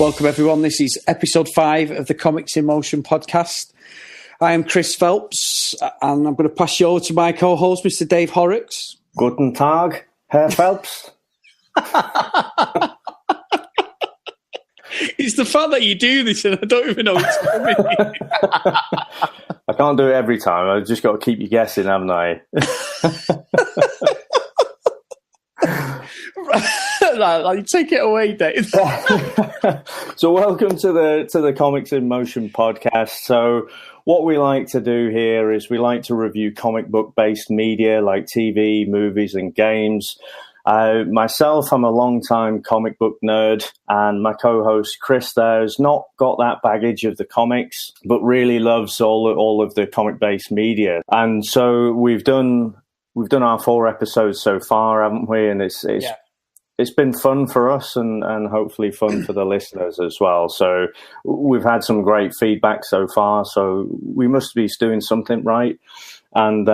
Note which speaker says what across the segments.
Speaker 1: Welcome, everyone. This is episode 5 of the Comics in Motion podcast. I am Chris Phelps, and I'm going to pass you over to my co-host, Mr. Dave Horrocks.
Speaker 2: Guten Tag, Herr Phelps.
Speaker 1: It's the fact that you do this, and I don't even know it's coming.
Speaker 2: I can't do it every time. I've just got to keep you guessing, haven't I?
Speaker 1: Right, take it away, Dave.
Speaker 2: So welcome to the Comics in Motion podcast. So what we like to do here is we like to review comic book based media like TV, movies and games. Myself, I'm a long-time comic book nerd, and my co-host Chris there has not got that baggage of the comics, but really loves all of the comic-based media. And so we've done our 4 episodes so far, haven't we? And it's been fun for us and hopefully fun for the listeners as well. So we've had some great feedback so far. So we must be doing something right. And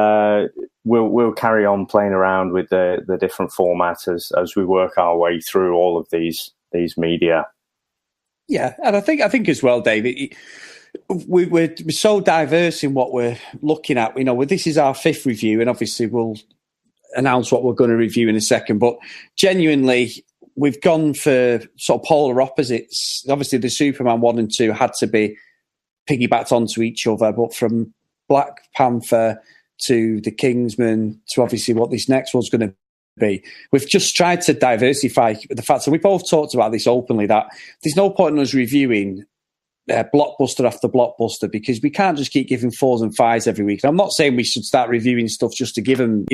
Speaker 2: we'll carry on playing around with the different formats as we work our way through all of these media.
Speaker 1: Yeah, and I think as well, Dave, we're so diverse in what we're looking at. You know, this is our 5th review, and obviously we'll announce what we're going to review in a second. But genuinely, we've gone for sort of polar opposites. Obviously, the Superman 1 and 2 had to be piggybacked onto each other, but from Black Panther to the Kingsman to obviously what this next one's going to be, we've just tried to diversify the fact that we both talked about this openly, that there's no point in us reviewing blockbuster after blockbuster, because we can't just keep giving 4s and 5s every week. And I'm not saying we should start reviewing stuff just to give them,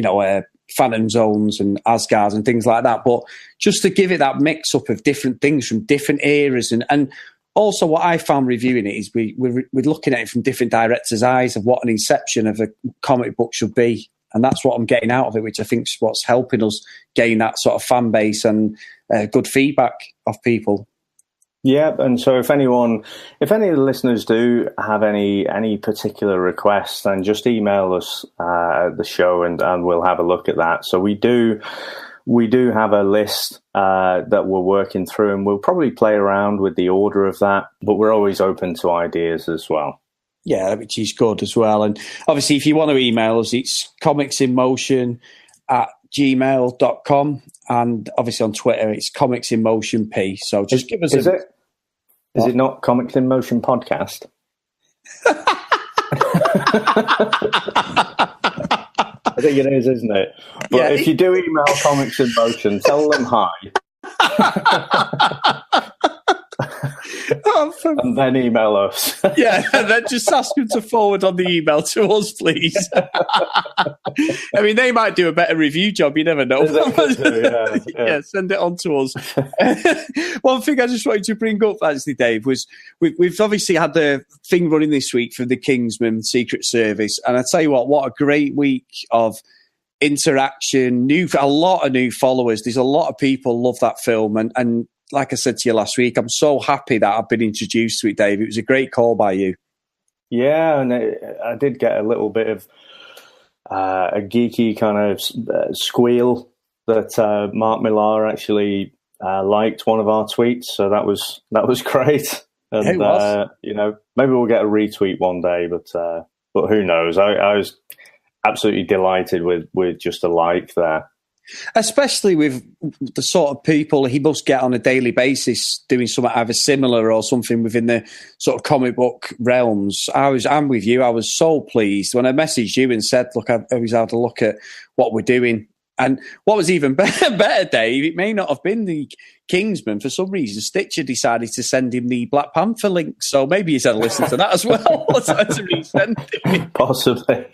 Speaker 1: Phantom Zones and Asgards and things like that, but just to give it that mix up of different things from different eras. And also what I found reviewing it is we're looking at it from different directors' eyes of what an inception of a comic book should be. And that's what I'm getting out of it, which I think is what's helping us gain that sort of fan base and good feedback of people.
Speaker 2: Yeah, and so if any of the listeners do have any particular requests, then just email us at the show and we'll have a look at that. So we do have a list that we're working through, and we'll probably play around with the order of that, but we're always open to ideas as well.
Speaker 1: Yeah, which is good as well. And obviously, if you want to email us, it's comicsinmotion@gmail.com, and obviously on Twitter, it's comicsinmotionp. So just give us
Speaker 2: Is it not Comics in Motion podcast? I think it is, isn't it? But yeah, if you do email Comics in Motion, tell them hi. And then email us.
Speaker 1: Yeah, and then just ask them to forward on the email to us, please. I mean, they might do a better review job, you never know. Yeah, send it on to us. One thing I just wanted to bring up, actually, Dave, was we've obviously had the thing running this week for the Kingsman Secret Service, and I tell you what a great week of interaction, a lot of new followers. There's a lot of people love that film, and like I said to you last week, I'm so happy that I've been introduced to it, Dave. It was a great call by you.
Speaker 2: Yeah, and I did get a little bit of a geeky kind of squeal that Mark Millar actually liked one of our tweets, so that was great. And
Speaker 1: it was.
Speaker 2: Maybe we'll get a retweet one day, but who knows? I was absolutely delighted with just a like there.
Speaker 1: Especially with the sort of people he must get on a daily basis doing something either similar or something within the sort of comic book realms. I'm with you. I was so pleased when I messaged you and said, look, I was had a look at what we're doing. And what was even better, Dave, it may not have been the Kingsman. For some reason, Stitcher decided to send him the Black Panther link. So maybe he's had a listen to that as well. To resend it.
Speaker 2: Possibly.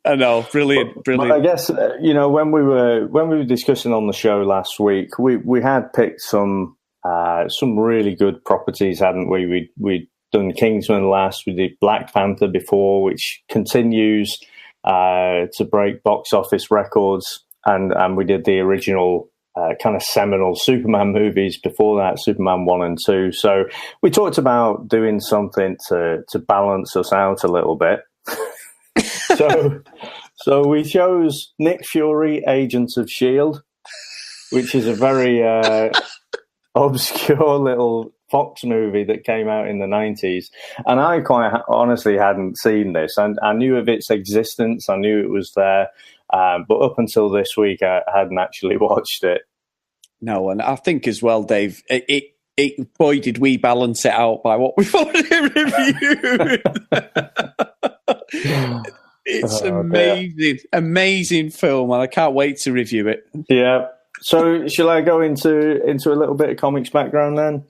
Speaker 1: I know, brilliant.
Speaker 2: But I guess when we were discussing on the show last week, we had picked some really good properties, hadn't we? We'd done Kingsman last, we did Black Panther before, which continues to break box office records, and we did the original kind of seminal Superman movies before that, Superman 1 and 2. So we talked about doing something to balance us out a little bit. So we chose Nick Fury, Agents of S.H.I.E.L.D. which is a very obscure little Fox movie that came out in the 90s. And I quite honestly hadn't seen this. And I knew of its existence. I knew it was there. But up until this week, I hadn't actually watched it.
Speaker 1: No, and I think as well, Dave, boy, did we balance it out by what we've already reviewed. It's amazing film, and I can't wait to review it.
Speaker 2: Yeah. So shall I go into a little bit of comics background then?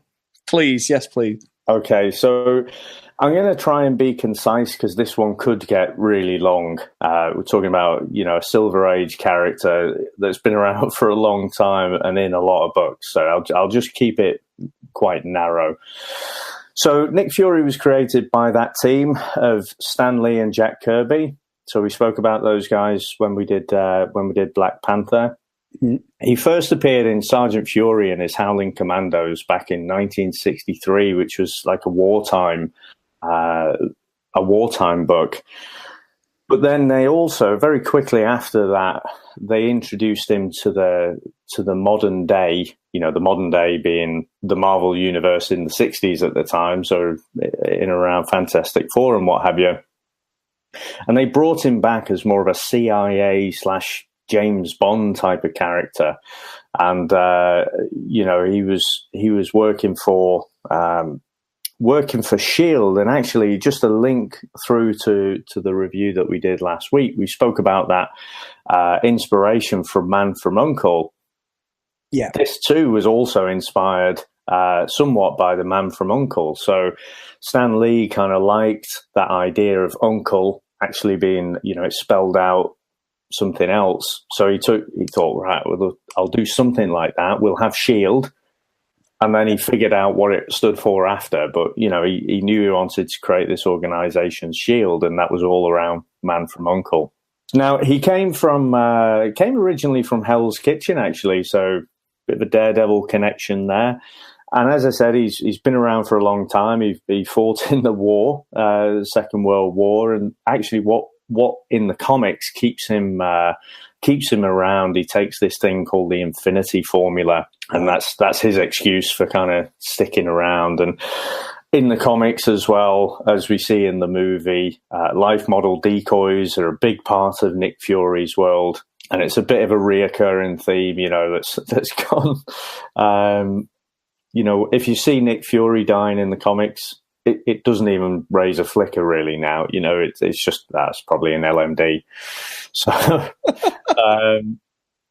Speaker 1: Please, yes, please.
Speaker 2: Okay, so I'm going to try and be concise because this one could get really long. We're talking about, a Silver Age character that's been around for a long time and in a lot of books. So I'll just keep it quite narrow. So Nick Fury was created by that team of Stan Lee and Jack Kirby. So we spoke about those guys when we did Black Panther. Mm-hmm. He first appeared in Sergeant Fury and his Howling Commandos back in 1963, which was like a wartime book. But then they also very quickly after that they introduced him to the modern day. The modern day being the Marvel universe in the 60s at the time, so in around Fantastic Four and what have you. And they brought him back as more of a CIA / James Bond type of character, and he was working for S.H.I.E.L.D. And actually, just a link through to the review that we did last week, we spoke about that inspiration from Man from U.N.C.L.E.
Speaker 1: Yeah,
Speaker 2: this too was also inspired somewhat by the Man from U.N.C.L.E. So Stan Lee kind of liked that idea of Uncle actually being, it spelled out something else. So he thought, right, well, I'll do something like that. We'll have S.H.I.E.L.D. And then he figured out what it stood for after. But, he knew he wanted to create this organization, S.H.I.E.L.D., and that was all around Man from U.N.C.L.E. Now, he came originally from Hell's Kitchen, actually. So a bit of a Daredevil connection there. And as I said, he's been around for a long time. He fought in the war, the Second World War. And actually what in the comics keeps him around. He takes this thing called the Infinity Formula, and that's his excuse for kind of sticking around. And in the comics, as well as we see in the movie, life model decoys are a big part of Nick Fury's world, and it's a bit of a reoccurring theme, that's gone. If you see Nick Fury dying in the comics, it doesn't even raise a flicker really now. It's just that's probably an LMD. So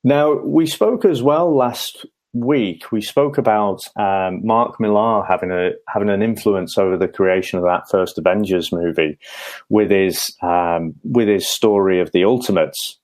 Speaker 2: now we spoke as well last week. We spoke about Mark Millar having an influence over the creation of that first Avengers movie with his story of the Ultimates.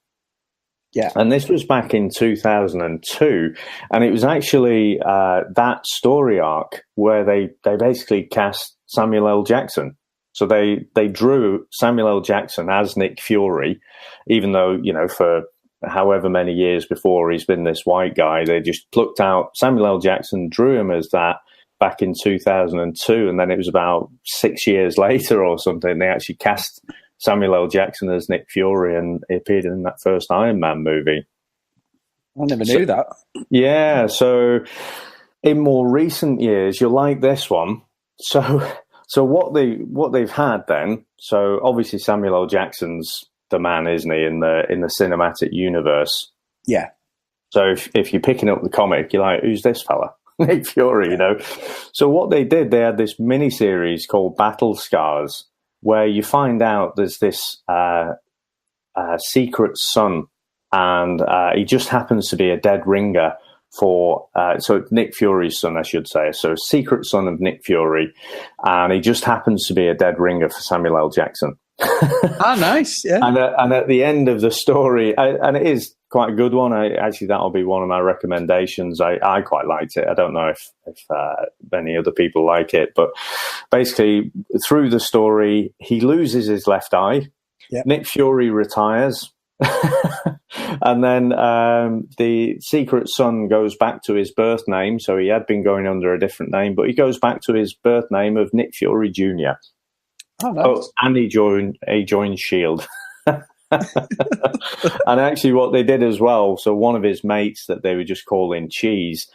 Speaker 1: Yeah,
Speaker 2: and this was back in 2002, and it was actually that story arc where they basically cast Samuel L. Jackson. So they drew Samuel L. Jackson as Nick Fury, even though, for however many years before he's been this white guy. They just plucked out Samuel L. Jackson, drew him as that back in 2002, and then it was about 6 years later or something, they actually cast Samuel L. Jackson as Nick Fury, and he appeared in that first Iron Man movie.
Speaker 1: I never knew that.
Speaker 2: Yeah, so in more recent years, you'll like this one. So what they've had then, so obviously Samuel L. Jackson's the man, isn't he, in the cinematic universe?
Speaker 1: Yeah.
Speaker 2: So if you're picking up the comic, you're like, who's this fella? Nick Fury, So what they did, they had this mini-series called Battle Scars, where you find out there's this secret son, and he just happens to be a dead ringer for so Nick Fury's son, I should say. So secret son of Nick Fury, and he just happens to be a dead ringer for Samuel L. Jackson.
Speaker 1: Ah, nice, yeah.
Speaker 2: And at the end of the story, and it is quite a good one. That'll be one of my recommendations. I quite liked it. I don't know if many other people like it, but basically through the story, he loses his left eye.
Speaker 1: Yep.
Speaker 2: Nick Fury retires. And then the secret son goes back to his birth name. So he had been going under a different name, but he goes back to his birth name of Nick Fury Jr.
Speaker 1: Oh, nice.
Speaker 2: And he joined S.H.I.E.L.D. And actually what they did as well, so one of his mates that they were just calling Cheese,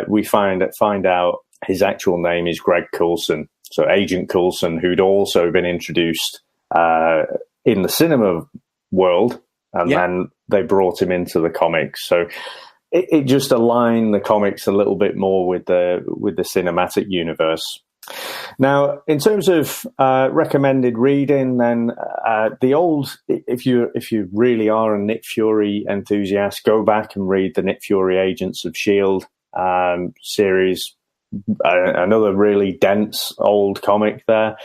Speaker 2: we find out his actual name is Greg Coulson. So Agent Coulson, who'd also been introduced in the cinema world, and then they brought him into the comics. So it just aligned the comics a little bit more with the cinematic universe. Now, in terms of recommended reading, then if you really are a Nick Fury enthusiast, go back and read the Nick Fury Agents of S.H.I.E.L.D. Series. Another really dense old comic there.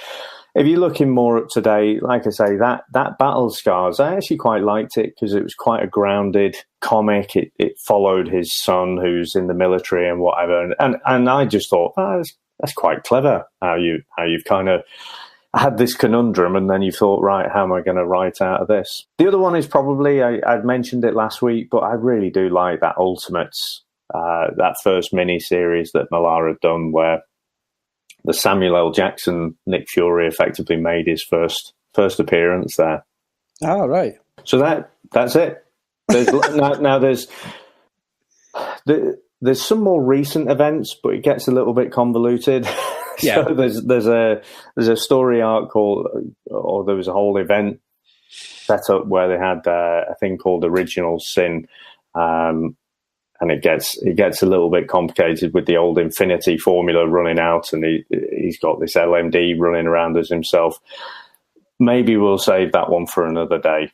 Speaker 2: If you're looking more up to date, like I say, that Battle Scars, I actually quite liked it because it was quite a grounded comic. It followed his son who's in the military and whatever, and I just thought, that's quite clever how you've kind of had this conundrum and then you thought, right, how am I going to write out of this? The other one is probably, I'd mentioned it last week, but I really do like that Ultimates, that first mini-series that Millar had done where the Samuel L. Jackson Nick Fury effectively made his first appearance there.
Speaker 1: Oh, right.
Speaker 2: So that's it. There's some more recent events, but it gets a little bit convoluted.
Speaker 1: Yeah.
Speaker 2: So there's a story arc or there was a whole event set up where they had a thing called Original Sin, and it gets a little bit complicated with the old Infinity formula running out, and he's got this LMD running around as himself. Maybe we'll save that one for another day.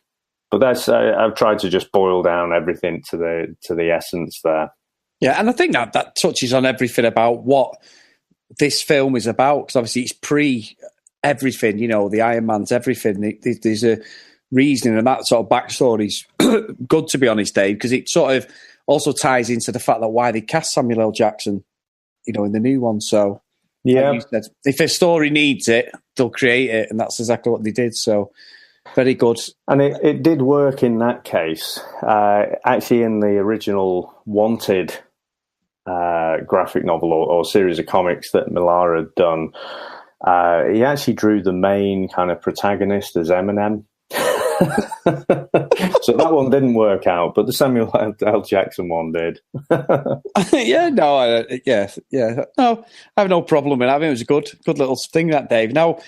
Speaker 2: But that's I've tried to just boil down everything to the essence there.
Speaker 1: Yeah, and I think that touches on everything about what this film is about, because obviously it's pre-everything, the Iron Man's everything. There's a reasoning, and that sort of backstory's good, to be honest, Dave, because it sort of also ties into the fact that why they cast Samuel L. Jackson, in the new one. So,
Speaker 2: yeah,
Speaker 1: like you said, if a story needs it, they'll create it, and that's exactly what they did. So, very good.
Speaker 2: And it did work in that case. Actually, in the original Wanted graphic novel or series of comics that Millar had done, he actually drew the main kind of protagonist as Eminem. So that one didn't work out, but the Samuel L. Jackson one did.
Speaker 1: Yeah, no, no, I have no problem with that. I mean, it was a good little thing that, Dave. Now,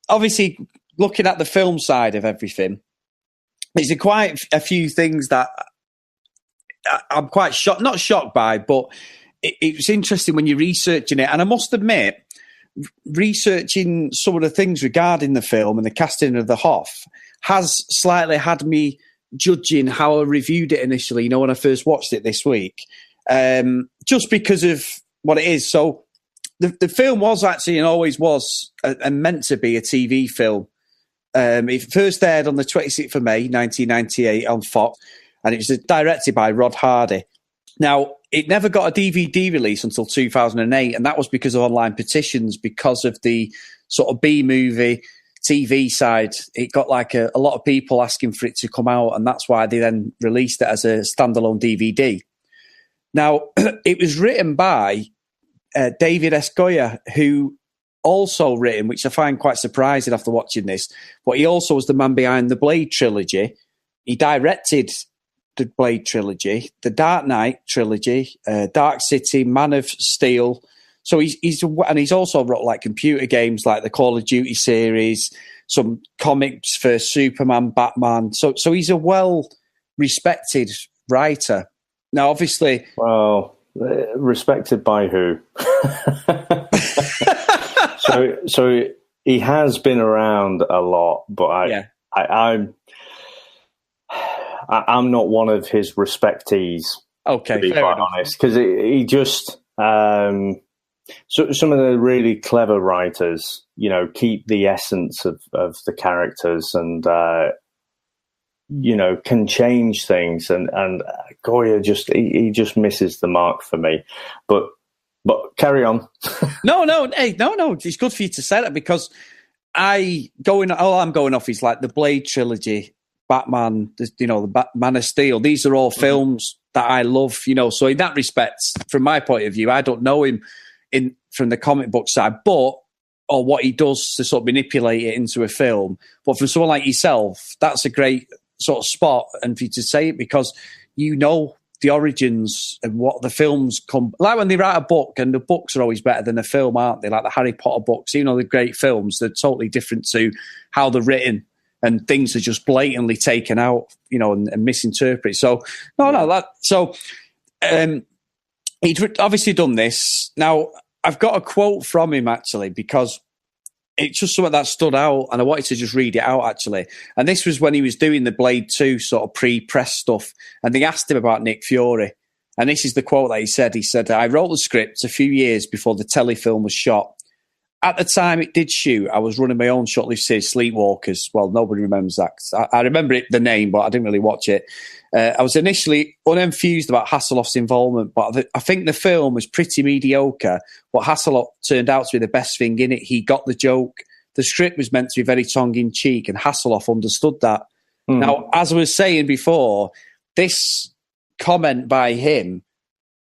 Speaker 1: obviously, looking at the film side of everything, there's quite a few things that I'm quite not shocked by, but it's interesting when you're researching it. And I must admit, researching some of the things regarding the film and the casting of the Hoff has slightly had me judging how I reviewed it initially, when I first watched it this week, just because of what it is. So the film was actually and always was and meant to be a TV film. It first aired on the 26th of May, 1998 on Fox, and it was directed by Rod Hardy. Now, it never got a DVD release until 2008, and that was because of online petitions, because of the sort of B-movie TV side. It got a lot of people asking for it to come out, and that's why they then released it as a standalone DVD. Now, it was written by David S. Goyer, who also written, which I find quite surprising after watching this, but he also was the man behind the Blade trilogy. He directed the Blade trilogy, the Dark Knight trilogy, Dark City, Man of Steel. So he's also wrote computer games like the Call of Duty series, some comics for Superman, Batman. So he's a well-respected writer. Now, obviously,
Speaker 2: well, respected by who? So he has been around a lot, but I'm not one of his respectees.
Speaker 1: Okay,
Speaker 2: to be quite honest, because he just so some of the really clever writers, keep the essence of the characters and can change things, and Goya he just misses the mark for me. But carry on.
Speaker 1: No. It's good for you to say that, because I'm going off is the Blade trilogy, Batman, the Man of Steel. These are all films that I love, So in that respect, from my point of view, I don't know him from the comic book side, but or what he does to sort of manipulate it into a film. But for someone like yourself, that's a great sort of spot, and for you to say it, because you know the origins and what the films come like when they write a book, and the books are always better than a film, aren't they? Like the Harry Potter books, even though they're great films, they're totally different to how they're written, and things are just blatantly taken out, you know, and misinterpreted. So he'd obviously done this. Now I've got a quote from him actually, because it's just something that stood out, and I wanted to just read it out, actually. And this was when he was doing the Blade 2 sort of pre-press stuff, and they asked him about Nick Fury. And this is the quote that he said. He said, "I wrote the script a few years before the telefilm was shot. At the time it did shoot, I was running my own short-lived series, Sleepwalkers." Well, nobody remembers that. I remember the name, but I didn't really watch it. I was initially unenthused about Hasselhoff's involvement, but I think the film was pretty mediocre. But Hasselhoff turned out to be the best thing in it. He got the joke. The script was meant to be very tongue-in-cheek, and Hasselhoff understood that. Now, as I was saying before, this comment by him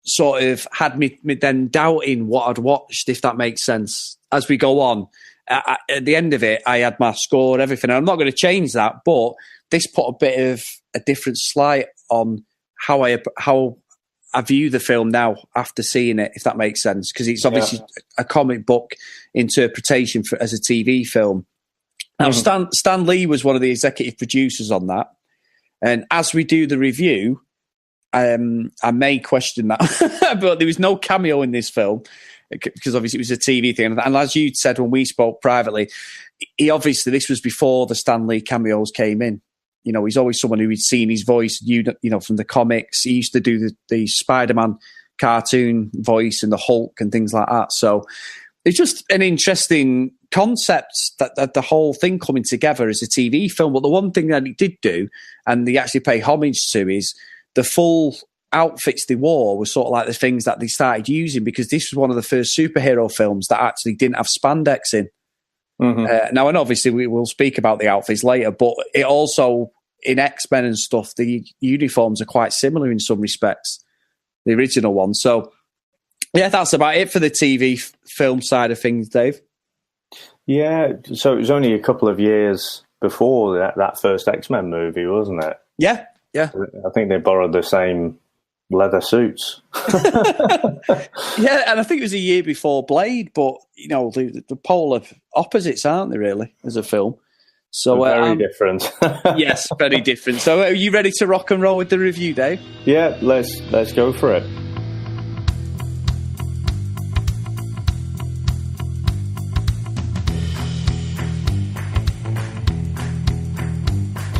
Speaker 1: sort of had me then doubting what I'd watched, if that makes sense. As we go on, at the end of it, I had my score, everything. And I'm not going to change that, but this put a bit of a different slight on how I view the film now after seeing it, if that makes sense, because it's obviously a comic book interpretation as a TV film. Now, Stan Lee was one of the executive producers on that. And as we do the review, I may question that, but there was no cameo in this film, because obviously it was a TV thing. And as you said when we spoke privately, this was before the Stan Lee cameos came in. You know, he's always someone who had seen his voice, you know, from the comics. He used to do the Spider-Man cartoon voice and the Hulk and things like that. So it's just an interesting concept that the whole thing coming together as a TV film. But the one thing that it did do, and they actually pay homage to, is the full outfits they wore were sort of like the things that they started using, because this was one of the first superhero films that actually didn't have spandex in. Now, and obviously we will speak about the outfits later, but it also, in X-Men and stuff, the uniforms are quite similar in some respects, the original one. So, yeah, that's about it for the TV film side of things, Dave.
Speaker 2: Yeah, so it was only a couple of years before that first X-Men movie, wasn't it?
Speaker 1: Yeah.
Speaker 2: I think they borrowed the same leather suits.
Speaker 1: Yeah, and I think it was a year before Blade, but, you know, the polar opposites, aren't they, really, as a film? So
Speaker 2: very different.
Speaker 1: Yes, very different. So are you ready to rock and roll with the review, Dave?
Speaker 2: Yeah, let's go for it.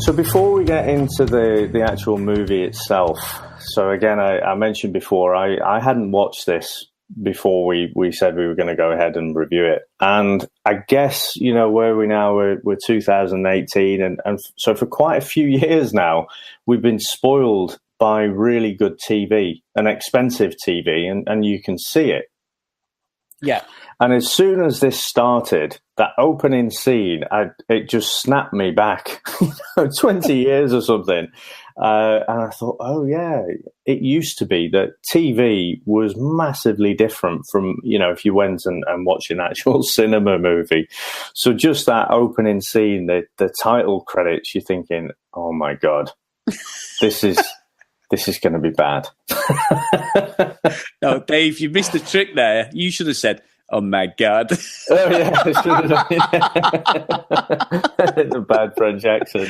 Speaker 2: So before we get into the actual movie itself, so again, I mentioned before, I hadn't watched this before we said we were going to go ahead and review it. And I guess, you know, where we now, we're 2018. And so for quite a few years now, we've been spoiled by really good TV and expensive TV, and you can see it.
Speaker 1: Yeah.
Speaker 2: And as soon as this started, that opening scene, it just snapped me back 20 years or something. And I thought, oh, yeah, it used to be that TV was massively different from, you know, if you went and watched an actual cinema movie. So just that opening scene, the title credits, you're thinking, oh, my God, this is going to be bad.
Speaker 1: No, Dave, you missed the trick there. You should have said, oh, my God.
Speaker 2: Oh, yeah. The bad French accent.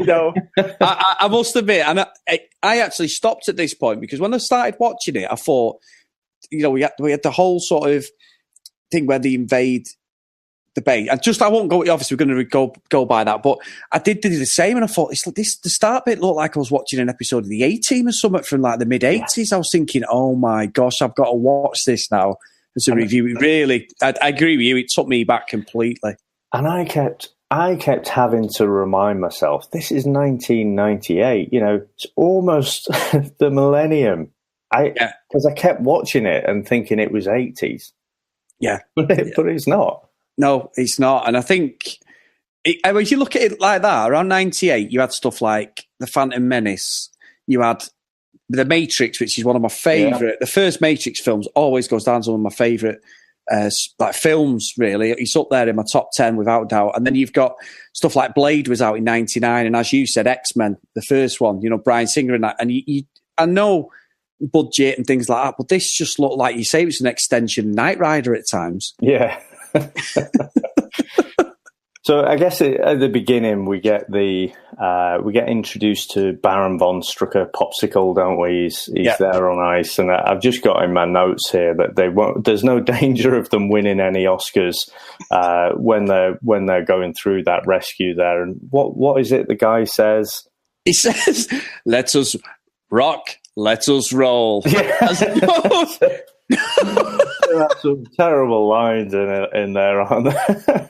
Speaker 1: No, I must admit, and I actually stopped at this point, because when I started watching it, I thought, you know, we had the whole sort of thing where they invade the base. I won't go, obviously we're going to go by that, but I did do the same, and I thought, the start bit looked like I was watching an episode of the A-Team or something from like the mid-80s. I was thinking, oh my gosh, I've got to watch this now as a review. It really, I agree with you, it took me back completely. And
Speaker 2: I kept having to remind myself, this is 1998, you know, it's almost the millennium. Because I kept watching it and thinking it was 80s.
Speaker 1: Yeah.
Speaker 2: But it's not.
Speaker 1: No, it's not. And I think, if you look at it like that, around 98, you had stuff like The Phantom Menace, you had The Matrix, which is one of my favourite. Yeah. The first Matrix films always goes down as one of my favourite like films, really. It's up there in my top 10 without doubt. And then you've got stuff like Blade was out in 99. And as you said, X-Men, the first one, Bryan Singer and that. And I know budget and things like that, but this just looked like, you say, it was an extension of Knight Rider at times.
Speaker 2: Yeah. So I guess at the beginning we get introduced to Baron von Strucker Popsicle, don't we? He's there on ice, and I've just got in my notes here that there's no danger of them winning any Oscars when they're going through that rescue there. And what is it the guy says?
Speaker 1: He says, "Let us rock, let us roll."
Speaker 2: Yeah. There are some terrible lines in there, aren't there?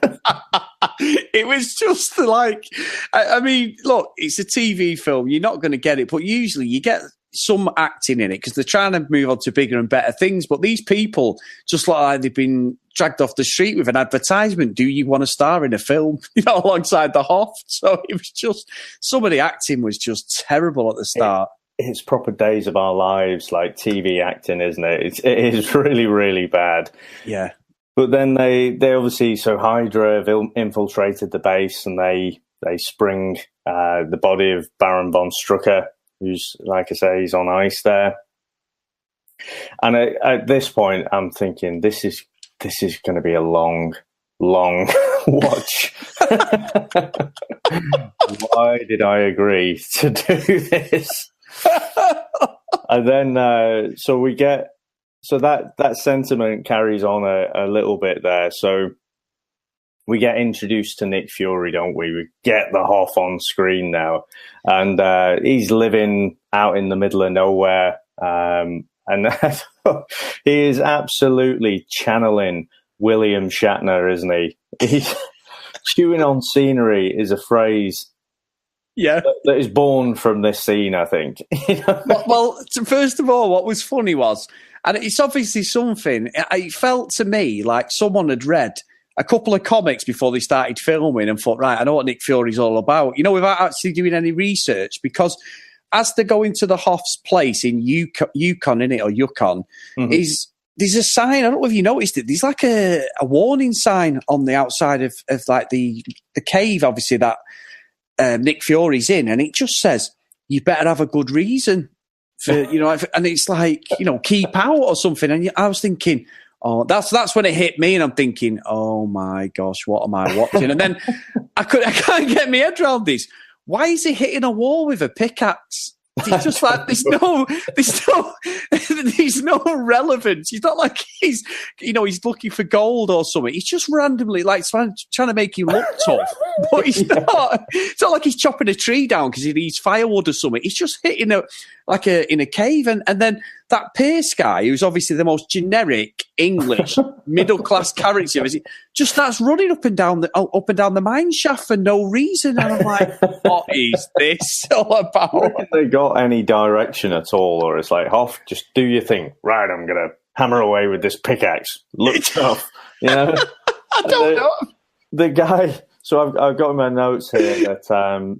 Speaker 1: It was just like, I mean, look, it's a TV film. You're not going to get it, but usually you get some acting in it because they're trying to move on to bigger and better things. But these people just look like they've been dragged off the street with an advertisement. Do you want to star in a film, alongside the Hoff? So it was just, some of the acting was just terrible at the start.
Speaker 2: It's proper Days of Our Lives, like TV acting, isn't it? It is really, really bad.
Speaker 1: Yeah.
Speaker 2: But then they obviously, so Hydra have infiltrated the base, and they spring the body of Baron von Strucker, who's, like I say, he's on ice there. And at this point, I'm thinking, this is going to be a long, long watch. Why did I agree to do this? And then, so that sentiment carries on a little bit there. So we get introduced to Nick Fury, don't we? We get the Hoff on screen now, and he's living out in the middle of nowhere, and he is absolutely channeling William Shatner, isn't he? He's chewing on scenery is a phrase.
Speaker 1: Yeah,
Speaker 2: that is born from this scene, I think.
Speaker 1: Well, first of all, what was funny was, and it's obviously something, it felt to me like someone had read a couple of comics before they started filming and thought, right, I know what Nick Fury's all about, without actually doing any research, because as they're going to the Hoff's place in Yukon, in it, or Yukon,
Speaker 2: mm-hmm.
Speaker 1: There's a sign, I don't know if you noticed it, there's like a warning sign on the outside of like the cave, obviously, that Nick Fury's in, and it just says, you better have a good reason for, and it's like, keep out or something. And I was thinking, oh, that's when it hit me, and I'm thinking, oh my gosh, what am I watching? And then I can't get my head around this. Why is he hitting a wall with a pickaxe? It's just like there's no relevance. It's not like he's looking for gold or something. He's just randomly like trying to make you look tough, but he's not. It's not like he's chopping a tree down because he needs firewood or something. He's just hitting in a cave, and then that Pierce guy, who's obviously the most generic English middle class character, just starts running up and down the mine shaft for no reason. And I'm like, what is this all about?
Speaker 2: Have they got any direction at all, or it's like, Hoff, just do your thing. Right, I'm gonna hammer away with this pickaxe. Look tough,
Speaker 1: I don't know.
Speaker 2: The guy. So I've got in my notes here that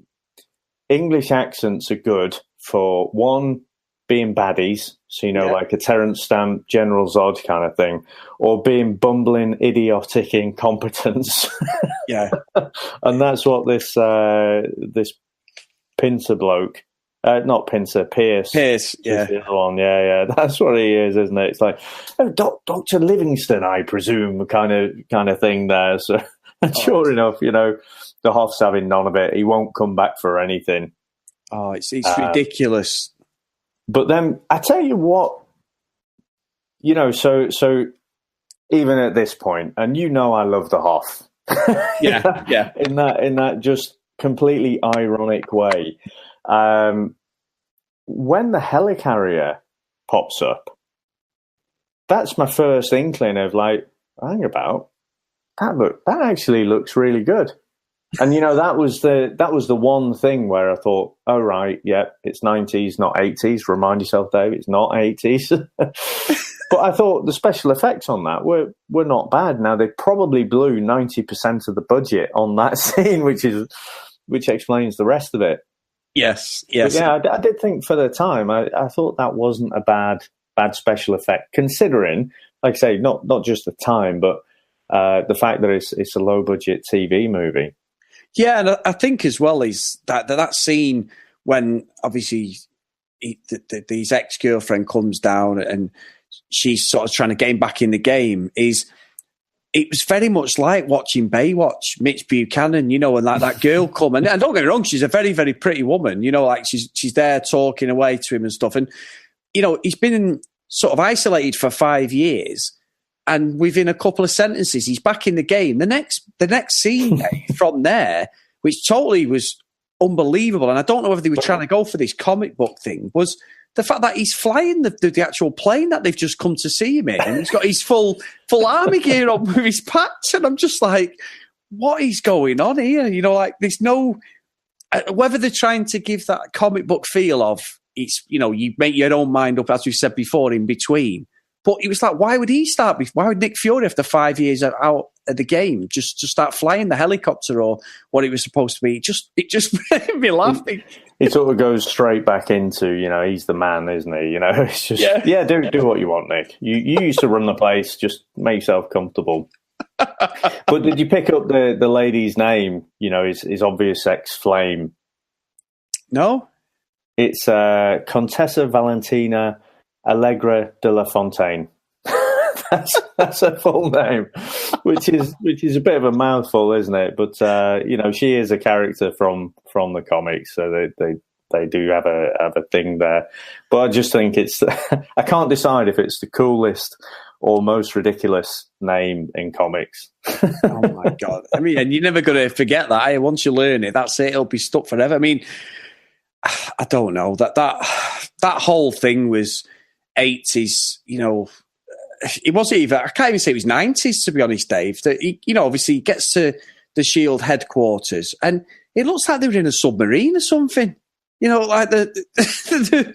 Speaker 2: English accents are good for one, being baddies, so like a Terence Stamp, General Zod kind of thing, or being bumbling, idiotic incompetence.
Speaker 1: Yeah,
Speaker 2: and that's what this Pincer bloke, not Pincer, Pierce,
Speaker 1: yeah,
Speaker 2: the other one, yeah, that's what he is, isn't it? It's like Dr. Livingston, I presume, kind of thing there. So, sure enough, the Hoff's having none of it. He won't come back for anything.
Speaker 1: Oh, it's ridiculous.
Speaker 2: But then I tell you what, so even at this point, and I love the Hoff.
Speaker 1: Yeah.
Speaker 2: In that just completely ironic way. When the helicarrier pops up, that's my first inkling of like, hang about, that actually looks really good. And that was the one thing where I thought, oh right, yeah, it's 90s, not 80s. Remind yourself, Dave, it's not 80s. But I thought the special effects on that were not bad. Now they probably blew 90% of the budget on that scene, which explains the rest of it.
Speaker 1: Yes.
Speaker 2: But yeah, I did think for the time, I thought that wasn't a bad special effect, considering like I say, not just the time, but the fact that it's a low budget TV movie.
Speaker 1: Yeah, and I think as well is that scene when obviously his ex-girlfriend comes down and she's sort of trying to get him back in the game. It was very much like watching Baywatch, Mitch Buchanan, and like that girl come. And don't get me wrong, she's a very, very pretty woman, like she's there talking away to him and stuff. And, he's been sort of isolated for 5 years. And within a couple of sentences, he's back in the game. The next scene from there, which totally was unbelievable, and I don't know whether they were trying to go for this comic book thing, was the fact that he's flying the actual plane that they've just come to see him in, and he's got his full army gear on with his patch, and I'm just like, what is going on here? Like there's no whether they're trying to give that comic book feel of it's you make your own mind up, as we said before, in between. But it was like, why would he start? Why would Nick Fury, after 5 years out of the game, just start flying the helicopter or what it was supposed to be? It just made me laugh.
Speaker 2: It sort of goes straight back into, he's the man, isn't he? It's just, do what you want, Nick. You used to run the place, just make yourself comfortable. But did you pick up the lady's name, his obvious ex-flame?
Speaker 1: No.
Speaker 2: It's Contessa Valentina Allegra de la Fontaine. that's her full name, which is a bit of a mouthful, isn't it? But she is a character from the comics, so they do have a thing there. But I just think it's I can't decide if it's the coolest or most ridiculous name in comics.
Speaker 1: Oh my god! I mean, and you're never going to forget that. Once you learn it, that's it. It'll be stuck forever. I mean, I don't know that whole thing was 80s, it wasn't even, I can't even say it was 90s, to be honest, Dave. That obviously he gets to the S.H.I.E.L.D. headquarters and it looks like they were in a submarine or something. Like the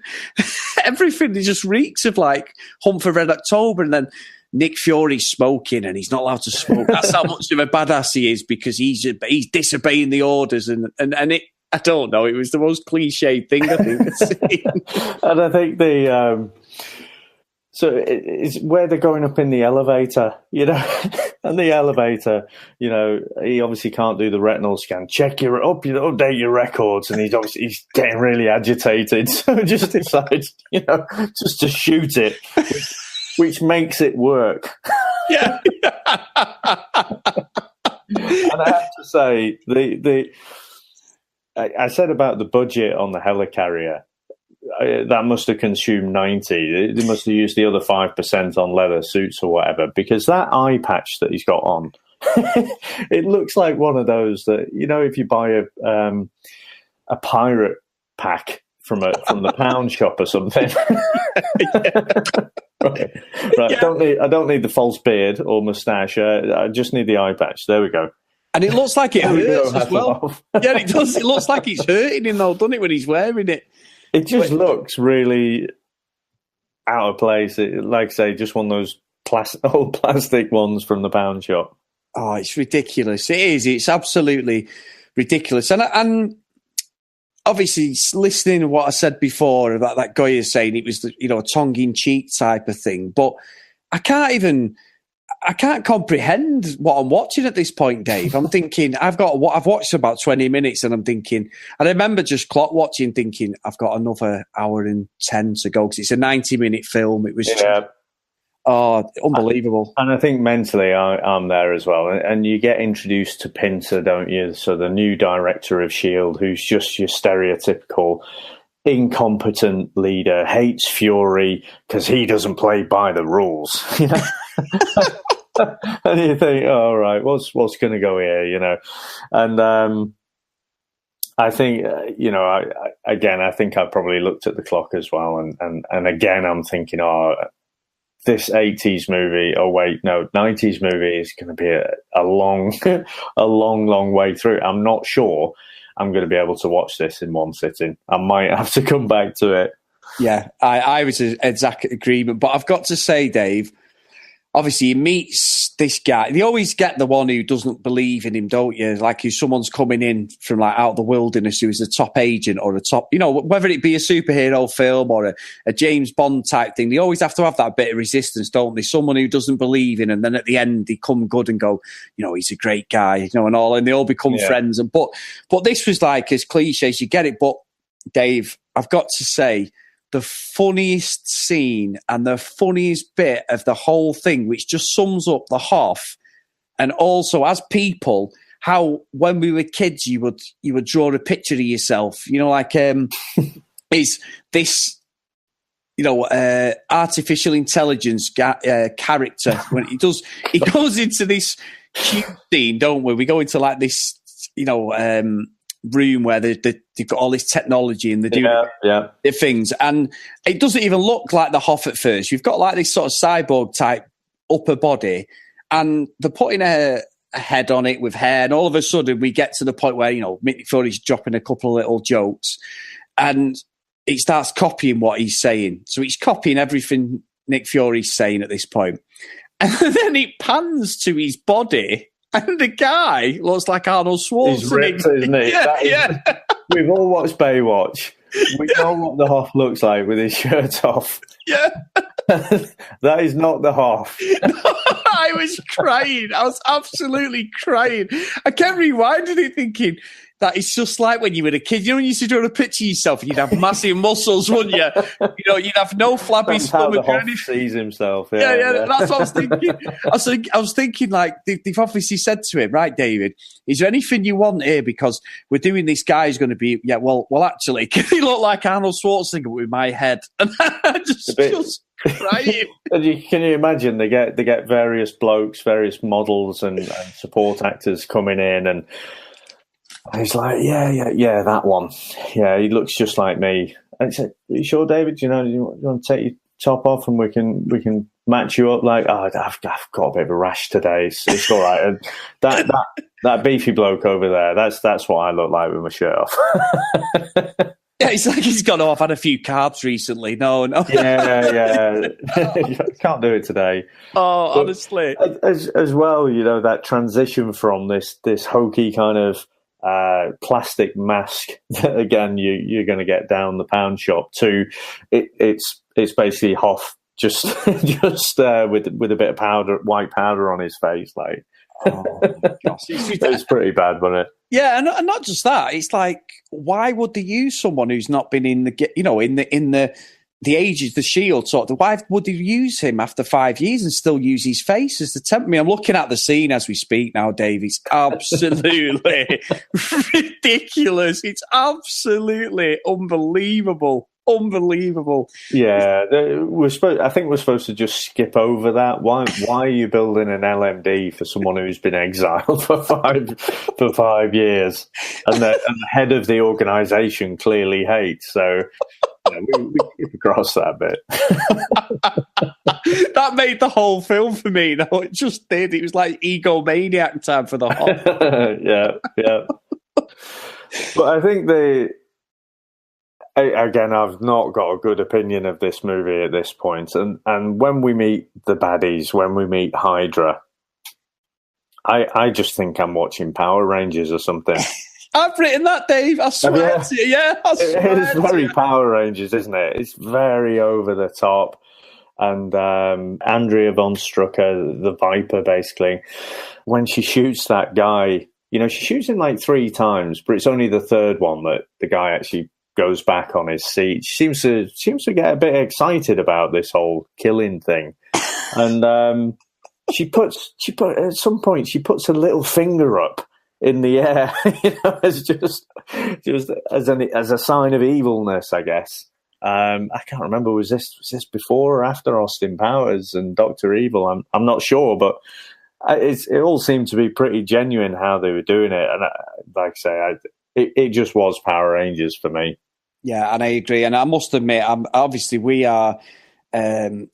Speaker 1: everything just reeks of like Hunt for Red October, and then Nick Fury's smoking and he's not allowed to smoke. That's how much of a badass he is, because he's disobeying the orders and it, I don't know, it was the most cliched thing I think I've seen.
Speaker 2: And I think so it's where they're going up in the elevator, and the elevator, he obviously can't do the retinal scan. Update your records, and he's getting really agitated, so just decides, just to shoot it, which makes it work.
Speaker 1: Yeah.
Speaker 2: And I have to say, I said about the budget on the helicarrier. That must have consumed 90. They must have used the other 5% on leather suits or whatever, because that eye patch that he's got on, it looks like one of those that, if you buy a pirate pack from the pound shop or something. Right. Yeah. I don't need the false beard or moustache. I just need the eye patch. There we go.
Speaker 1: And it looks like it hurts as well. Yeah, it does. It looks like it's hurting him though, doesn't it, when he's wearing it?
Speaker 2: It just looks really out of place. Like I say, just one of those old plastic ones from the pound shop.
Speaker 1: Oh, it's ridiculous. It is. It's absolutely ridiculous. And obviously, listening to what I said before about that guy is saying it was, a tongue-in-cheek type of thing. But I can't comprehend what I'm watching at this point, Dave. I'm thinking, I've watched about 20 minutes and I'm thinking, I remember just clock watching thinking, I've got another hour and 10 to go because it's a 90-minute film. It was unbelievable.
Speaker 2: And I think mentally I'm there as well. And you get introduced to Pinter, don't you? So the new director of S.H.I.E.L.D., who's just your stereotypical incompetent leader, hates Fury because he doesn't play by the rules. And you think, oh, all right, what's going to go here, And I think, I think I probably looked at the clock as well. And again, I'm thinking, this 80s movie, 90s movie is going to be a long way through. I'm not sure I'm going to be able to watch this in one sitting. I might have to come back to it.
Speaker 1: Yeah, I was in exact agreement. But I've got to say, Dave, obviously he meets this guy. They always get the one who doesn't believe in him, don't you? Like if someone's coming in from like out of the wilderness who is a top agent or a top, whether it be a superhero film or a James Bond type thing, they always have to have that bit of resistance, don't they? Someone who doesn't believe in, and then at the end they come good and go, he's a great guy, and all, and they all become friends. And but this was like as cliche as you get it. But Dave, I've got to say, the funniest scene and the funniest bit of the whole thing, which just sums up the Hoff, and also as people, how when we were kids you would draw a picture of yourself, is this artificial intelligence character when he goes into this cute scene, don't we go into like this room where they've got all this technology and they're doing things, and it doesn't even look like the Hoff at first. You've got like this sort of cyborg type upper body, and they're putting a head on it with hair, and all of a sudden we get to the point where Nick Fury's dropping a couple of little jokes, and it starts copying what he's saying. So he's copying everything Nick Fury's saying at this point, and then it pans to his body. And the guy looks like Arnold Schwarzenegger.
Speaker 2: He's ripped, isn't he? We've all watched Baywatch. We know what the Hoff looks like with his shirt off.
Speaker 1: Yeah.
Speaker 2: That is not the Hoff.
Speaker 1: I was crying. I was absolutely crying. I kept rewinding it thinking, that it's just like when you were a kid. When you used to draw a picture of yourself and you'd have massive muscles, wouldn't you? You'd have no flabby stomach.
Speaker 2: How the Hoff sees himself.
Speaker 1: Yeah, that's what I was thinking. I was thinking, like, they've obviously said to him, right, David, is there anything you want here? Because we're doing this guy who's going to be, well, actually, can he look like Arnold Schwarzenegger with my head? And I just crying.
Speaker 2: Can you imagine? They get various blokes, various models and support actors coming in, and he's like, yeah, that one. Yeah, he looks just like me. And he said, are you sure, David? You want to take your top off and we can match you up? Like, I've got a bit of a rash today. It's all right. And that beefy bloke over there, that's what I look like with my shirt off.
Speaker 1: Yeah, it's like he's gone, I've had a few carbs recently. No.
Speaker 2: Yeah. Can't do it today.
Speaker 1: Oh, but honestly.
Speaker 2: As well, that transition from this hokey kind of plastic mask that again you're going to get down the pound shop to it's basically Hoff just with a bit of white powder on his face, like. Oh my gosh. It's pretty bad, wasn't it?
Speaker 1: Yeah, and not just that. It's like, why would they use someone who's not been in the ages, the S.H.I.E.L.D. sort of? Why would they use him after 5 years and still use his face as the temp? I mean, I'm looking at the scene as we speak now, Dave. It's absolutely ridiculous. It's absolutely unbelievable. Yeah,
Speaker 2: I think we're supposed to just skip over that. Why are you building an LMD for someone who's been exiled for 5 years, and the head of the organisation clearly hates? So we skip across that bit.
Speaker 1: That made the whole film for me. No, it just did. It was like egomaniac time for the whole.
Speaker 2: Yeah. But I think again, I've not got a good opinion of this movie at this point. And when we meet the baddies, when we meet Hydra, I just think I'm watching Power Rangers or something.
Speaker 1: I've written that, Dave. I swear to you. Yeah, I swear.
Speaker 2: It's very Power Rangers, isn't it? It's very over the top. And Andrea von Strucker, the Viper, basically, when she shoots that guy, she shoots him like 3 times, but it's only the third one that the guy actually goes back on his seat. She seems to get a bit excited about this whole killing thing, and she puts at some point she puts a little finger up in the air, as just as a sign of evilness, I guess. I can't remember, was this before or after Austin Powers and Dr. Evil? I'm not sure, but it all seemed to be pretty genuine how they were doing it, and like I say, it just was Power Rangers for me.
Speaker 1: Yeah, and I agree. And I must admit, obviously we are a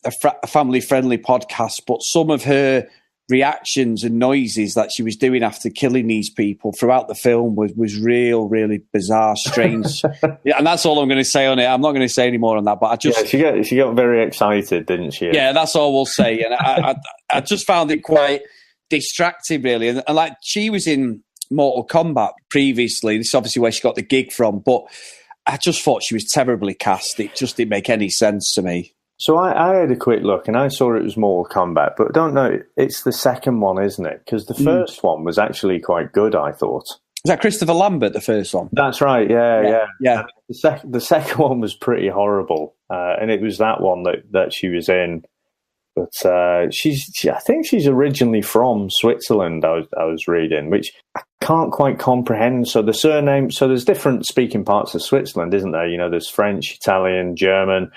Speaker 1: family-friendly podcast, but some of her reactions and noises that she was doing after killing these people throughout the film was really bizarre, strange. Yeah, and that's all I'm going to say on it. I'm not going to say any more on that. But I just
Speaker 2: she got very excited, didn't she?
Speaker 1: Yeah, that's all we'll say. And I just found it quite distracting, really. And like, she was in Mortal Kombat previously. This is obviously where she got the gig from, but I just thought she was terribly cast. It just didn't make any sense to me.
Speaker 2: So I had a quick look, and I saw it was Mortal Kombat, but I don't know. It's the second one, isn't it? Because the first one was actually quite good, I thought.
Speaker 1: Is that Christopher Lambert, the first one?
Speaker 2: That's right, yeah.
Speaker 1: Yeah.
Speaker 2: The second one was pretty horrible, and it was that one that she was in. But I think she's originally from Switzerland, I was reading, which I can't quite comprehend. So the surname, so there's different speaking parts of Switzerland, isn't there? You know, there's French, Italian, German.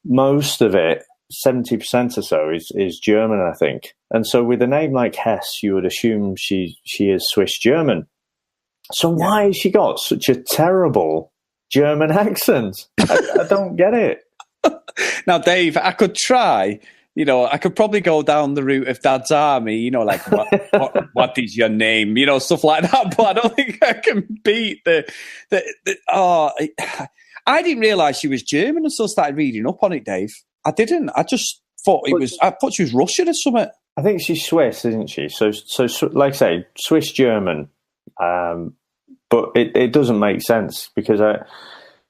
Speaker 2: Most of it, 70% or so, is German, I think. And so with a name like Hess, you would assume she is Swiss German. So why has she got such a terrible German accent? I don't get it.
Speaker 1: Now, Dave, I could try. You know, I could probably go down the route of Dad's Army, you know, like, what is your name? You know, stuff like that. But I don't think I can beat I didn't realise she was German until I started reading up on it, Dave. I didn't. I just thought I thought she was Russian or something.
Speaker 2: I think she's Swiss, isn't she? So like I say, Swiss German. But it doesn't make sense because,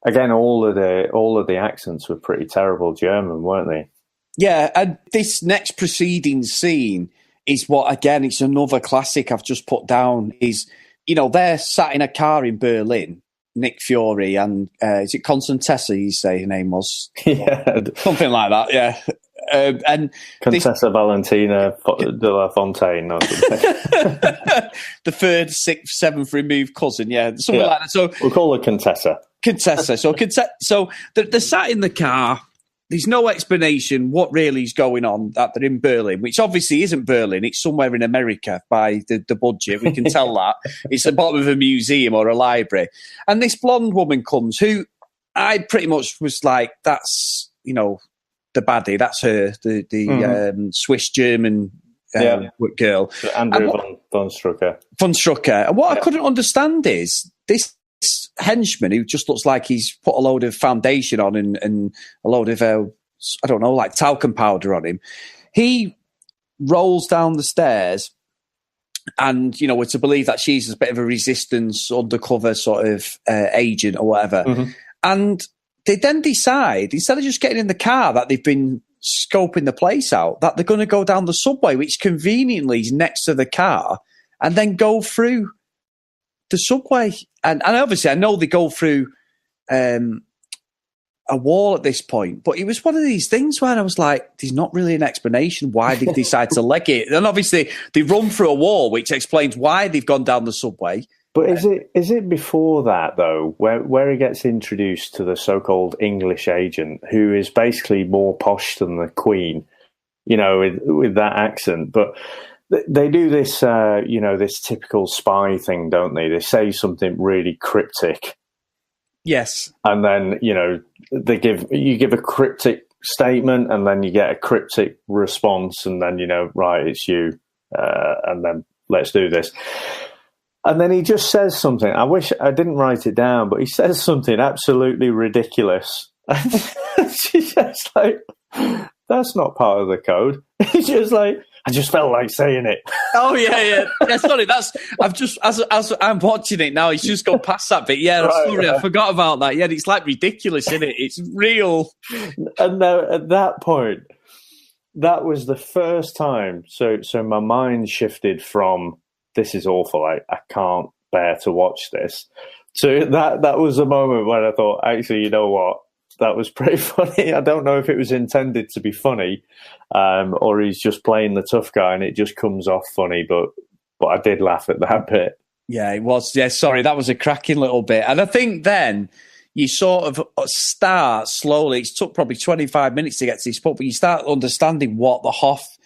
Speaker 2: again, all of the accents were pretty terrible German, weren't they?
Speaker 1: Yeah, and this next preceding scene is what, again, it's another classic I've just put down, is, you know, they're sat in a car in Berlin, Nick Fury and, is it Contessa, you say her name was?
Speaker 2: Yeah.
Speaker 1: Something like that, yeah. And
Speaker 2: Contessa Valentina de la Fontaine or something.
Speaker 1: The third, sixth, seventh removed cousin, yeah, something like that. So
Speaker 2: we'll call her Contessa.
Speaker 1: So they're sat in the car. There's no explanation what really is going on, that they're in Berlin, which obviously isn't Berlin. It's somewhere in America by the budget. We can tell that. It's the bottom of a museum or a library. And this blonde woman comes, who I pretty much was like, that's, you know, the baddie. That's her, the Swiss-German girl.
Speaker 2: Andrew von Strucker.
Speaker 1: Von Strucker. And what I couldn't understand is this henchman who just looks like he's put a load of foundation on and a load of, I don't know, like talcum powder on him. He rolls down the stairs and, you know, we're to believe that she's a bit of a resistance undercover sort of agent or whatever. Mm-hmm. And they then decide, instead of just getting in the car that they've been scoping the place out, that they're going to go down the subway, which conveniently is next to the car, and then go through the subway. And obviously I know they go through a wall at this point, but it was one of these things where I was like, there's not really an explanation why they've decided to leg it. And obviously they run through a wall, which explains why they've gone down the subway.
Speaker 2: But is it before that, though, where he gets introduced to the so-called English agent, who is basically more posh than the Queen, you know, with that accent? But they do this, this typical spy thing, don't they? They say something really cryptic.
Speaker 1: Yes.
Speaker 2: And then, you know, you give a cryptic statement and then you get a cryptic response and then, you know, right, it's you. And then let's do this. And then he just says something. I wish I didn't write it down, but he says something absolutely ridiculous. She's just like, that's not part of the code. He's just like, I just felt like saying it.
Speaker 1: Oh yeah. Sorry, I've just as I'm watching it now. He's just gone past that bit. Yeah, right, sorry, I forgot about that. Yeah, it's like ridiculous, isn't it? It's real.
Speaker 2: And now at that point, that was the first time. So my mind shifted from, this is awful, I can't bear to watch this. So that was the moment when I thought, actually, you know what? That was pretty funny. I don't know if it was intended to be funny, or he's just playing the tough guy and it just comes off funny, but I did laugh at that bit.
Speaker 1: Yeah, it was. Yeah, sorry, that was a cracking little bit. And I think then you sort of start slowly. It took probably 25 minutes to get to this point, but you start understanding what the Hoff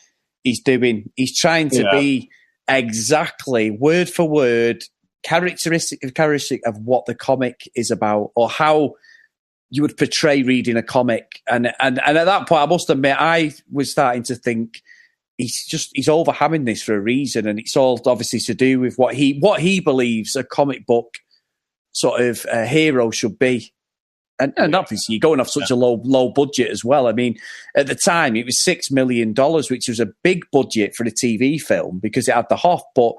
Speaker 1: is doing. He's trying to be exactly word for word characteristic of what the comic is about, or how you would portray reading a comic. And at that point, I must admit, I was starting to think he's overhamming this for a reason, and it's all obviously to do with what he believes a comic book sort of hero should be. And obviously, you're going off such a low budget as well. I mean, at the time, it was $6 million, which was a big budget for a TV film because it had the Hoff. But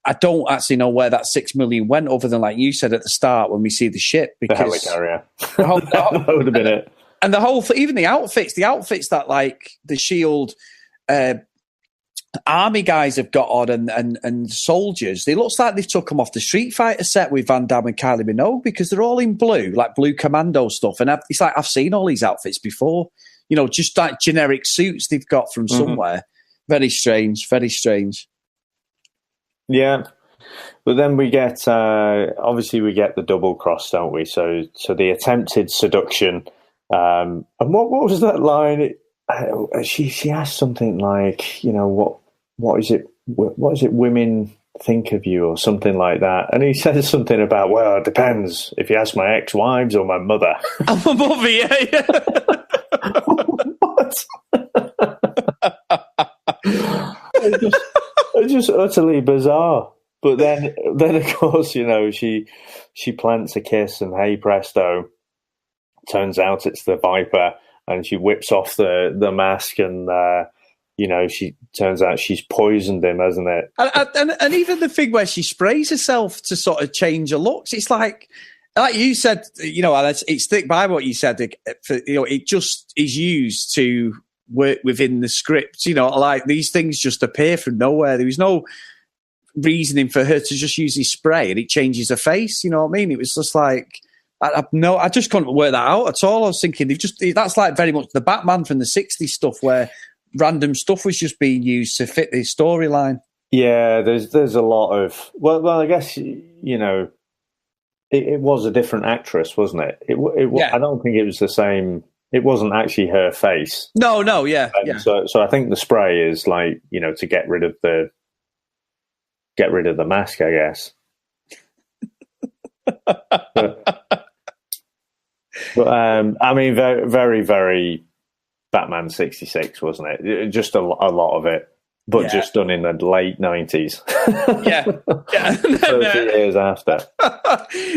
Speaker 1: I don't actually know where that $6 million went, other than, like you said at the start, when we see the ship. Because
Speaker 2: the helicarrier. That would have been it.
Speaker 1: And the whole, even the outfits that like the S.H.I.E.L.D. Army guys have got on and soldiers, it looks like they've took them off the Street Fighter set with Van Damme and Kylie Minogue, because they're all in blue, like blue commando stuff. And it's like, I've seen all these outfits before, just like generic suits they've got from somewhere. Very strange, very strange.
Speaker 2: Yeah. But then we get, obviously we get the double cross, don't we? So the attempted seduction. And what was that line? She asked something like, what is it women think of you, or something like that, and he says something about, well, it depends if you ask my ex-wives or my mother.
Speaker 1: Oh, my mother, yeah.
Speaker 2: What? It's just utterly bizarre. But then of course, she plants a kiss, and hey presto, turns out it's the Viper. And she whips off the mask, and she turns out she's poisoned him, hasn't it?
Speaker 1: And even the thing where she sprays herself to sort of change her looks, it's like you said, it's stick by what you said. It just is used to work within the script. Like these things just appear from nowhere. There was no reasoning for her to just use his spray, and it changes her face. You know what I mean? It was just like. I just couldn't work that out at all. I was thinking that's like very much the Batman from the 60s stuff, where random stuff was just being used to fit the storyline.
Speaker 2: Yeah, there's a lot of well, I guess it was a different actress, wasn't it? I don't think it was the same. It wasn't actually her face.
Speaker 1: No, yeah.
Speaker 2: So I think the spray is like to get rid of the mask, I guess. But I mean, very, very, very Batman 66, wasn't it? Just a lot of it, but just done in the late 90s.
Speaker 1: Yeah.
Speaker 2: 30 years after.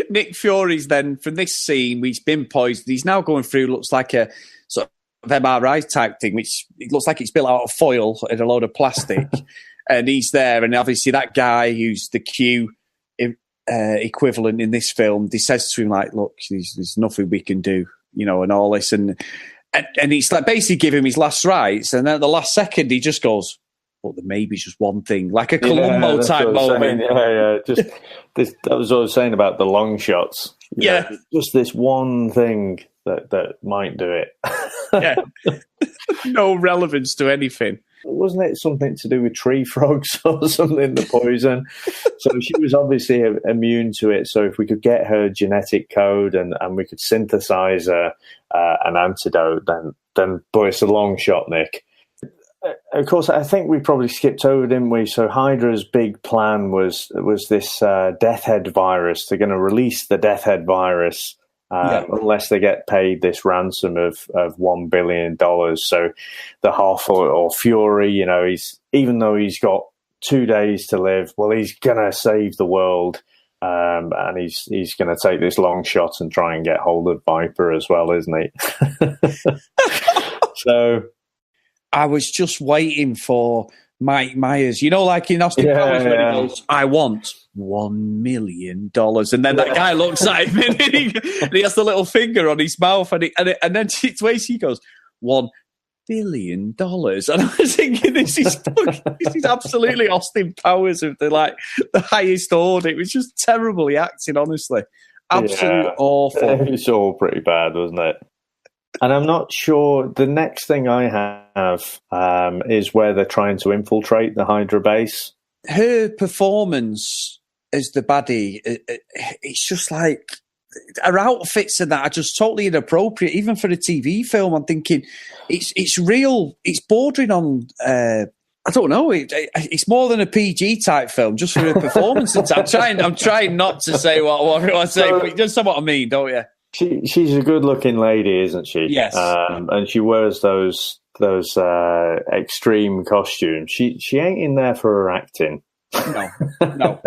Speaker 1: Nick Fury's then, from this scene, he's been poisoned. He's now going through, looks like a sort of MRI type thing, which it looks like it's built out of foil and a load of plastic. And he's there, and obviously that guy who's the Q equivalent in this film, he says to him like, look, there's nothing we can do, and all this, and he's like basically give him his last rites, and then at the last second he just goes, but there may be just one thing, like a Columbo type moment.
Speaker 2: Just this, that was what I was saying about the long shots. Just this one thing that might do it.
Speaker 1: Yeah. No relevance to anything.
Speaker 2: Wasn't it something to do with tree frogs or something, the poison? So she was obviously immune to it. So if we could get her genetic code and we could synthesize an antidote, then boy, it's a long shot, Nick. Of course, I think we probably skipped over, didn't we? So Hydra's big plan was this Death Head virus. They're going to release the Death Head virus unless they get paid this ransom of $1 billion. So the Hoff or Fury, even though he's got 2 days to live, well, he's going to save the world. And he's going to take this long shot and try and get hold of Viper as well, isn't he? So
Speaker 1: I was just waiting for Mike Myers, like in Austin Powers, when he goes, I want $1 million. And then that guy looks at him and he has the little finger on his mouth, and then he goes, $1 billion. And I was thinking, this is absolutely Austin Powers of the highest order. It was just terribly acting, honestly. Absolutely awful.
Speaker 2: It was all pretty bad, wasn't it? And I'm not sure. The next thing I have is where they're trying to infiltrate the Hydra base.
Speaker 1: Her performance as the baddie, it's just like her outfits and that are just totally inappropriate, even for a TV film. I'm thinking it's real. It's bordering on. I don't know. It's more than a PG type film, just for her performance. I'm trying not to say what I say, but you understand what I mean, don't you?
Speaker 2: She's a good-looking lady, isn't she?
Speaker 1: Yes.
Speaker 2: And she wears those those extreme costumes. She ain't in there for her acting.
Speaker 1: No.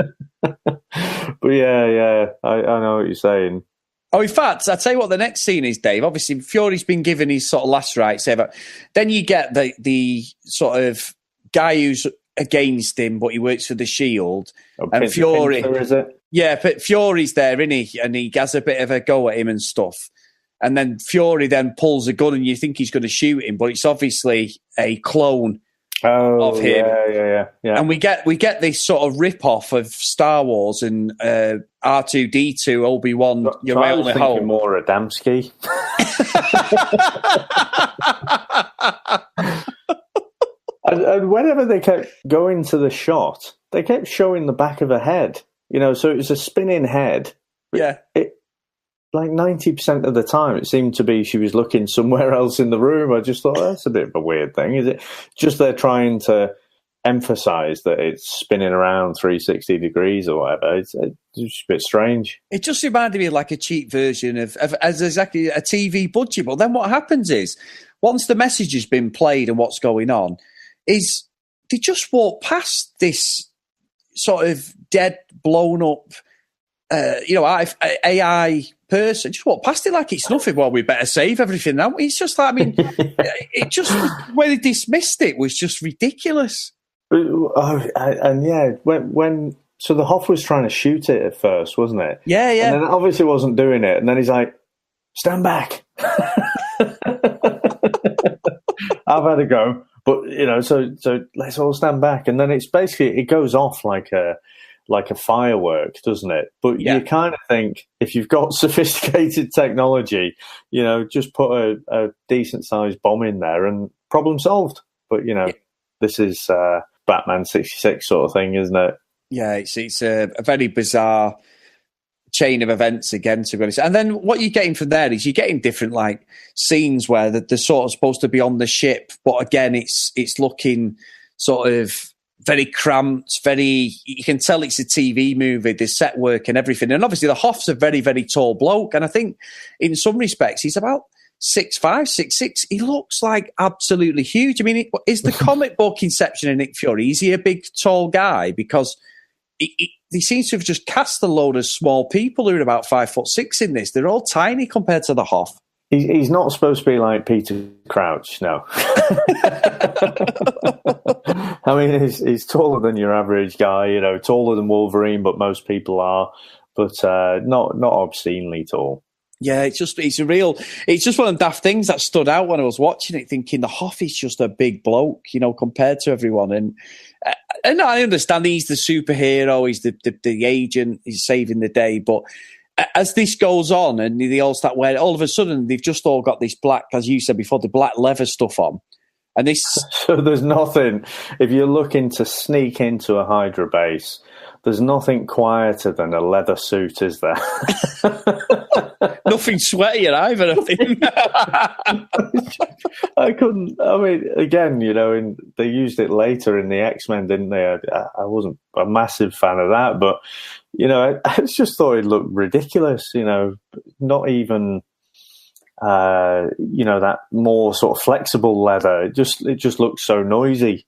Speaker 2: But yeah, I know what you're saying.
Speaker 1: Oh, in fact, I'll tell you what the next scene is, Dave. Obviously, Fury's been given his sort of last rites ever. Then you get the sort of guy who's against him, but he works for the S.H.I.E.L.D. And Fury...
Speaker 2: Pinter, is it?
Speaker 1: Yeah, but Fury's there, isn't he? And he has a bit of a go at him and stuff. And then Fury then pulls a gun and you think he's going to shoot him, but it's obviously a clone of him.
Speaker 2: Yeah.
Speaker 1: And we get this sort of rip-off of Star Wars and R2-D2, Obi-Wan, you're my only hope.
Speaker 2: More Adamski. and whenever they kept going to the shot, they kept showing the back of a head. So it was a spinning head.
Speaker 1: Yeah.
Speaker 2: Like 90% of the time, it seemed to be she was looking somewhere else in the room. I just thought, that's a bit of a weird thing. Is it just they're trying to emphasize that it's spinning around 360 degrees or whatever? It's just a bit strange.
Speaker 1: It just reminded me of like a cheap version of as exactly a TV budget. But then what happens is, once the message has been played and what's going on, is they just walk past this sort of dead, blown up, AI person, just walk past it like it's nothing. Well, we better save everything now. It's just like, I mean, it just, when they dismissed it was just ridiculous.
Speaker 2: And yeah, when so the Hoff was trying to shoot it at first, wasn't it?
Speaker 1: Yeah.
Speaker 2: And then obviously wasn't doing it. And then he's like, stand back. I've had a go. But, so let's all stand back. And then it's basically, it goes off like a firework, doesn't it? But you kind of think, if you've got sophisticated technology, just put a decent-sized bomb in there and problem solved. But, this is Batman 66 sort of thing, isn't it?
Speaker 1: Yeah, it's a very bizarre chain of events again, to be honest. And then what you're getting from there is you're getting different like scenes where they're sort of supposed to be on the ship, but again, it's looking sort of very cramped, you can tell it's a TV movie, the set work and everything. And obviously the Hoff's a very, very tall bloke. And I think in some respects, he's about 6'5", 6'6". He looks like absolutely huge. I mean, is the comic book inception of Nick Fury, is he a big, tall guy? Because he seems to have just cast a load of small people who are about 5'6" in this. They're all tiny compared to the Hoff.
Speaker 2: He's not supposed to be like Peter Crouch, no. I mean, he's taller than your average guy, taller than Wolverine, but most people are, but not obscenely tall.
Speaker 1: Yeah, it's just one of them daft things that stood out when I was watching it, thinking the Hoff is just a big bloke, compared to everyone. And I understand he's the superhero, he's the agent, he's saving the day, but as this goes on and they all start wearing, all of a sudden they've just all got this black, as you said before, the black leather stuff on. And this,
Speaker 2: so there's nothing, if you're looking to sneak into a Hydra base, there's nothing quieter than a leather suit, is there?
Speaker 1: Nothing sweatier either, I think.
Speaker 2: I couldn't, I mean, again, and they used it later in the X-Men, didn't they? I wasn't a massive fan of that, but, I just thought it looked ridiculous, not even, that more sort of flexible leather. It just looked so noisy.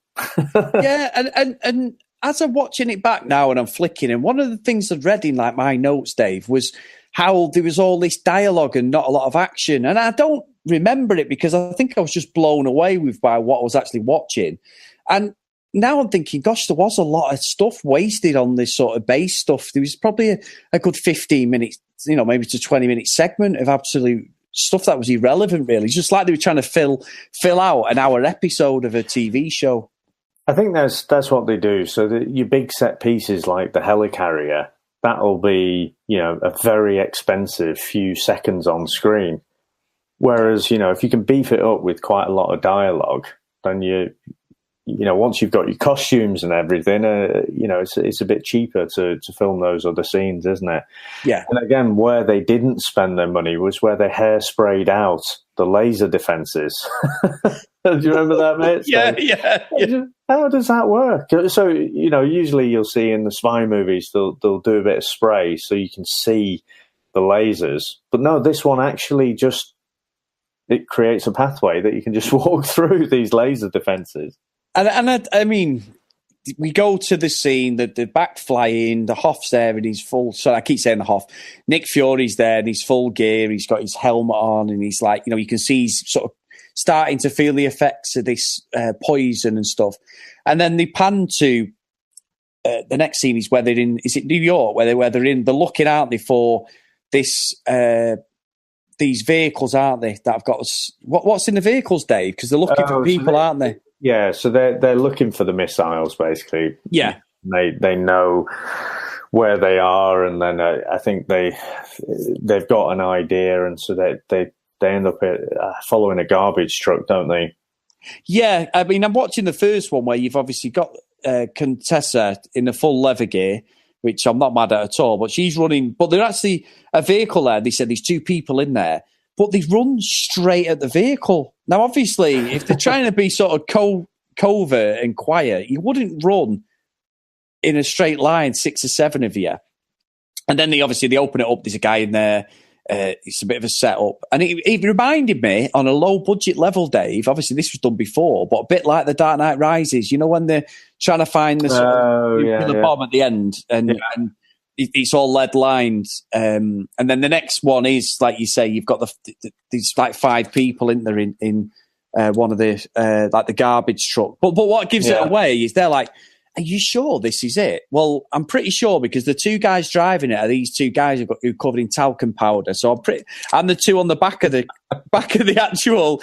Speaker 1: Yeah, and as I'm watching it back now and I'm flicking, and one of the things I've read in like my notes, Dave, was how there was all this dialogue and not a lot of action. And I don't remember it because I think I was just blown away by what I was actually watching. And now I'm thinking, gosh, there was a lot of stuff wasted on this sort of base stuff. There was probably a good 15 minutes, maybe to 20-minute segment of absolute stuff that was irrelevant, really. It's just like they were trying to fill out an hour episode of a TV show.
Speaker 2: I think that's what they do. So your big set pieces like the helicarrier, that'll be, a very expensive few seconds on screen. Whereas, if you can beef it up with quite a lot of dialogue, then once you've got your costumes and everything, it's a bit cheaper to film those other scenes, isn't it?
Speaker 1: Yeah.
Speaker 2: And again, where they didn't spend their money was where they hairsprayed out the laser defenses. Do you remember that, mate?
Speaker 1: Yeah.
Speaker 2: How does that work? So, usually you'll see in the spy movies, they'll do a bit of spray so you can see the lasers. But no, this one actually just, it creates a pathway that you can just walk through these laser defenses.
Speaker 1: And I mean, we go to the scene, the back flying, the Hoff's there and he's full. So I keep saying the Hoff. Nick Fury's there and he's full gear. He's got his helmet on and he's like, you can see he's sort of starting to feel the effects of this poison and stuff. And then they pan to the next scene is where they're in. Is it New York where they're looking, aren't they, for this these vehicles, aren't they? That have got us. What's in the vehicles, Dave? Because they're looking for people, aren't they?
Speaker 2: Yeah, so they're looking for the missiles, basically.
Speaker 1: Yeah,
Speaker 2: they know where they are, and then I think they've got an idea, and so they end up following a garbage truck, don't they?
Speaker 1: Yeah, I mean, I'm watching the first one where you've obviously got Contessa in the full leather gear, which I'm not mad at all, but she's running. But there's actually a vehicle there. They said there's two people in there, but they run straight at the vehicle. Now, obviously, if they're trying to be sort of covert and quiet, you wouldn't run in a straight line, 6 or 7 of you. And then they open it up. There's a guy in there. It's a bit of a setup. And it reminded me on a low budget level, Dave, obviously this was done before, but a bit like the Dark Knight Rises, when they're trying to find the bomb at the end and it's all lead lined. And then the next one is, like you say, you've got these like 5 people in there in one of the like the garbage truck. But what gives it away is they're like, are you sure this is it? Well, I'm pretty sure because the 2 guys driving it are these 2 guys who covered in talcum powder. So I'm the 2 on the back of the actual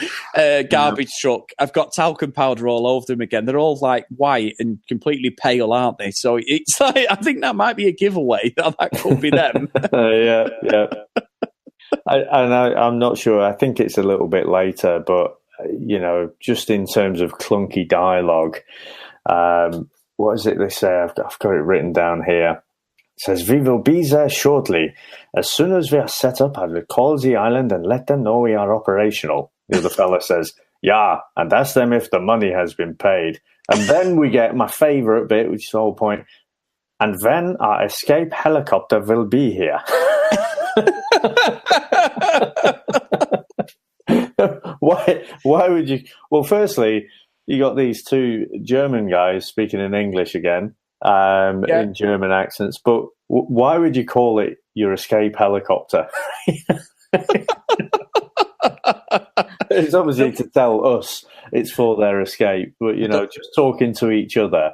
Speaker 1: garbage truck. I've got talcum powder all over them again. They're all like white and completely pale, aren't they? So it's like, I think that might be a giveaway that could be them.
Speaker 2: Yeah. I'm not sure. I think it's a little bit later, but just in terms of clunky dialogue. What is it they say? I've got it written down here. It says, "We will be there shortly. As soon as we are set up, I will call the island and let them know we are operational." The other fella says, "Yeah, and ask them if the money has been paid." And then we get my favourite bit, which is the whole point. "And then our escape helicopter will be here." Why would you? Well, firstly, you got these 2 German guys speaking in English again, in German accents. But why would you call it your escape helicopter? It's obviously to tell us it's for their escape, but just talking to each other,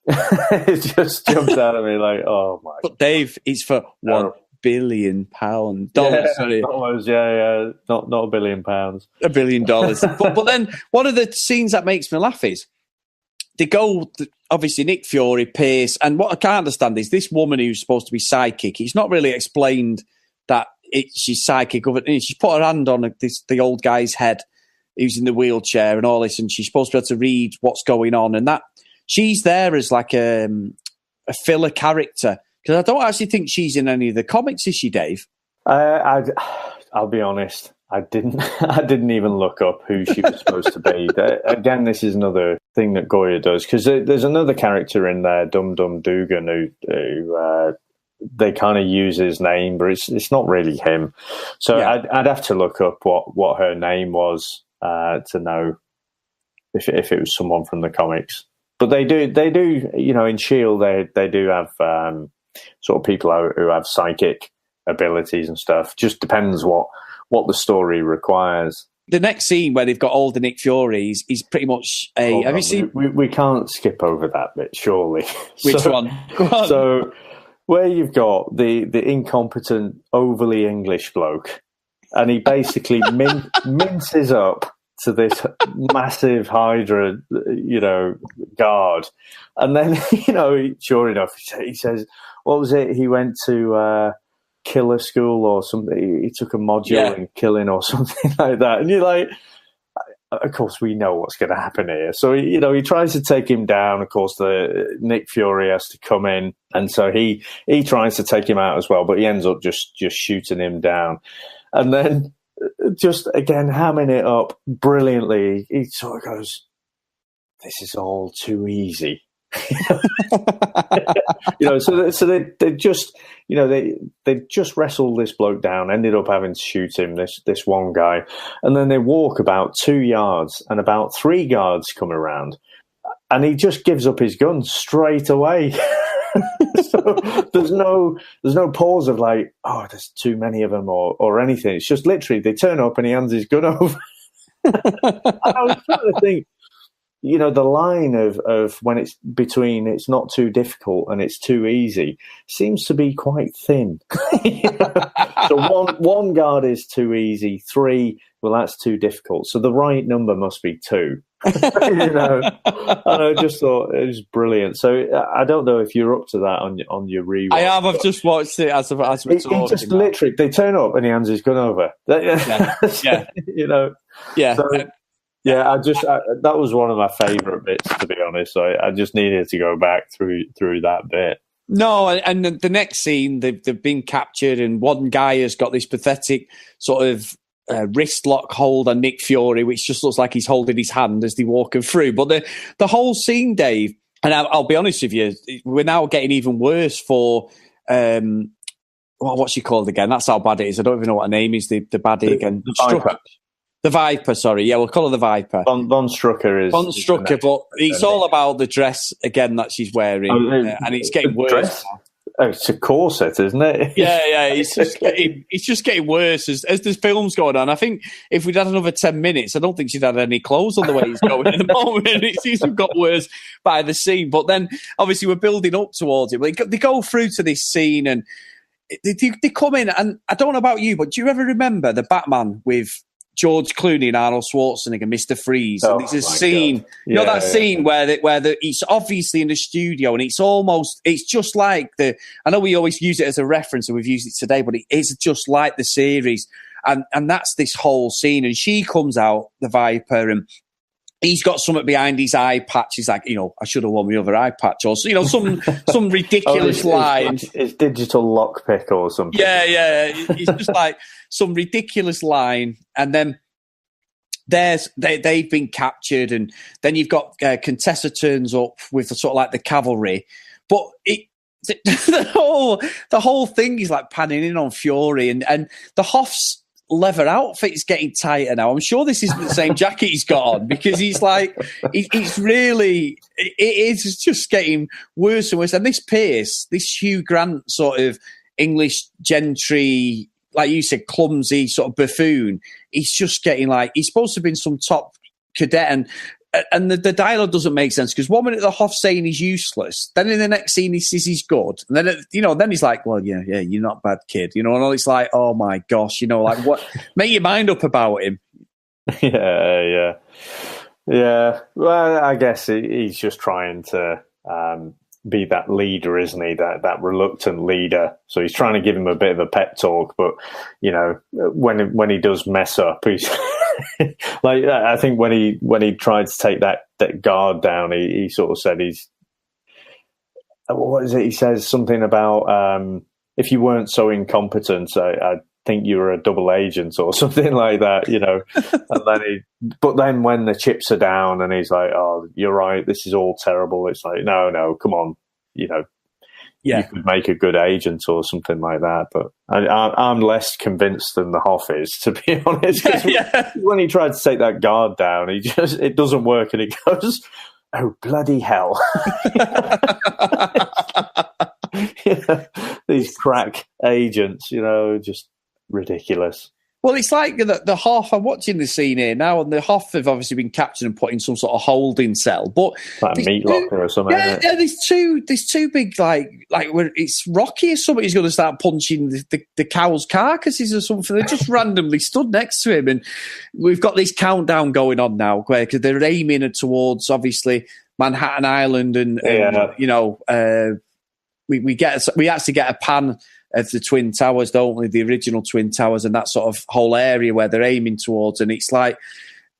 Speaker 2: it just jumps out at me like, oh my!
Speaker 1: But Dave, it's for £1 billion dollars. Sorry,
Speaker 2: dollars. Yeah, not £1 billion.
Speaker 1: $1 billion. but then one of the scenes that makes me laugh is they go. Obviously, Nick Fury, Pierce, and what I can't understand is this woman who's supposed to be psychic. It's not really explained that she's psychic. She's put her hand on the old guy's head who's in the wheelchair and all this, and she's supposed to be able to read what's going on, and that she's there as like a filler character. Because I don't actually think she's in any of the comics, is she, Dave?
Speaker 2: I'll be honest. I didn't even look up who she was supposed to be. Again, this is another thing that Goya does, because there's another character in there, Dum Dum Dugan, who they kind of use his name, but it's not really him. So yeah. I'd have to look up what her name was to know if it was someone from the comics. But they do. In S.H.I.E.L.D. they do have sort of people who have psychic abilities and stuff. Just depends what the story requires.
Speaker 1: The next scene where they've got all the Nick Furies is pretty much a... Have you seen...
Speaker 2: We can't skip over that bit, surely.
Speaker 1: Which one? Go on.
Speaker 2: So where you've got the incompetent, overly English bloke, and he basically minces up to this massive Hydra, guard. And then, sure enough, he says, what was it? He went to killer school or something. He took a module in killing or something like that. And you're like, of course, we know what's going to happen here. So, he tries to take him down. Of course, the Nick Fury has to come in. And so he tries to take him out as well, but he ends up just shooting him down. And then just, again, hamming it up brilliantly. He sort of goes, this is all too easy. So they just, they just wrestled this bloke down, ended up having to shoot him, this one guy, and then they walk about 2 yards, and about 3 guards come around, and he just gives up his gun straight away. So there's no pause of like, oh, there's too many of them or anything. It's just literally they turn up and he hands his gun over. I was trying to think, the line of when it's between it's not too difficult and it's too easy seems to be quite thin. So one guard is too easy, 3, well, that's too difficult. So the right number must be 2. And I just thought it was brilliant. So I don't know if you're up to that on your rewatch.
Speaker 1: I have. I've just watched it as we're talking.
Speaker 2: He just literally, they turn up and he hands his gun over.
Speaker 1: Yeah. Yeah.
Speaker 2: So, yeah, that was one of my favourite bits, to be honest. So I just needed to go back through that bit.
Speaker 1: No, and the next scene, they've been captured, and one guy has got this pathetic sort of wrist lock hold on Nick Fury, which just looks like he's holding his hand as they walk him through. But the whole scene, Dave, and I'll be honest with you, we're now getting even worse for what's she called again? That's how bad it is. I don't even know what her name is. The baddie again. The Viper, sorry. Yeah, we'll call her the Viper.
Speaker 2: Von Strucker is...
Speaker 1: Von Strucker, but it's all about the dress, again, that she's wearing. And it's getting worse.
Speaker 2: Oh, it's a corset, isn't it?
Speaker 1: Yeah. It's just getting worse as the film's going on. I think if we'd had another 10 minutes, I don't think she'd had any clothes on the way it's going at the moment. It seems to have got worse by the scene. But then, obviously, we're building up towards it. They go through to this scene and they come in. And I don't know about you, but do you ever remember the Batman with George Clooney and Arnold Schwarzenegger, Mr. Freeze? And there's a scene, scene where it's obviously in the studio, and it's just like I know we always use it as a reference, and we've used it today, but it is just like the series, and that's this whole scene. And she comes out, the Viper, and he's got something behind his eye patch. He's like, I should have worn my other eye patch, or some ridiculous line.
Speaker 2: It's digital lockpick or something.
Speaker 1: Yeah. It's just like some ridiculous line, and then they've been captured, and then you've got Contessa turns up with sort of like the cavalry, but the whole thing is like panning in on Fury, and the Hoff's leather outfit's getting tighter now. I'm sure this isn't the same jacket he's got on, because he's like, it's really, it is just getting worse and worse. And this Pierce, this Hugh Grant sort of English gentry, like you said, clumsy sort of buffoon, he's just getting like, he's supposed to have been some top cadet, and the dialogue doesn't make sense, because 1 minute the Hoff's saying he's useless, then in the next scene he says he's good, and then then he's like, well, yeah, you're not a bad kid, and all. It's like, oh my gosh, like, what? Make your mind up about him.
Speaker 2: Yeah. Well, I guess he's just trying to be that leader, isn't he? That reluctant leader. So he's trying to give him a bit of a pep talk, but when he does mess up, he's like, I think when he tried to take that guard down, he sort of said what is it? He says something about if you weren't so incompetent, I think you were a double agent or something like that, And then but then when the chips are down and he's like, oh, you're right, this is all terrible. It's like, no, come on, you could make a good agent or something like that. But I'm less convinced than the Hoff is, to be honest. When he tried to take that guard down, it doesn't work, and he goes, oh, bloody hell. These crack agents, just ridiculous.
Speaker 1: Well, it's like the Hoff. I'm watching the scene here now, and the Hoff have obviously been captured and put in some sort of holding cell. But
Speaker 2: like a meat locker or something.
Speaker 1: Yeah, there's two big like where it's Rocky or somebody's going to start punching the cow's carcasses or something. They just randomly stood next to him, and we've got this countdown going on now, because they're aiming towards obviously Manhattan Island, and we actually get a pan of the Twin Towers, don't we? The original Twin Towers, and that sort of whole area where they're aiming towards. And it's like,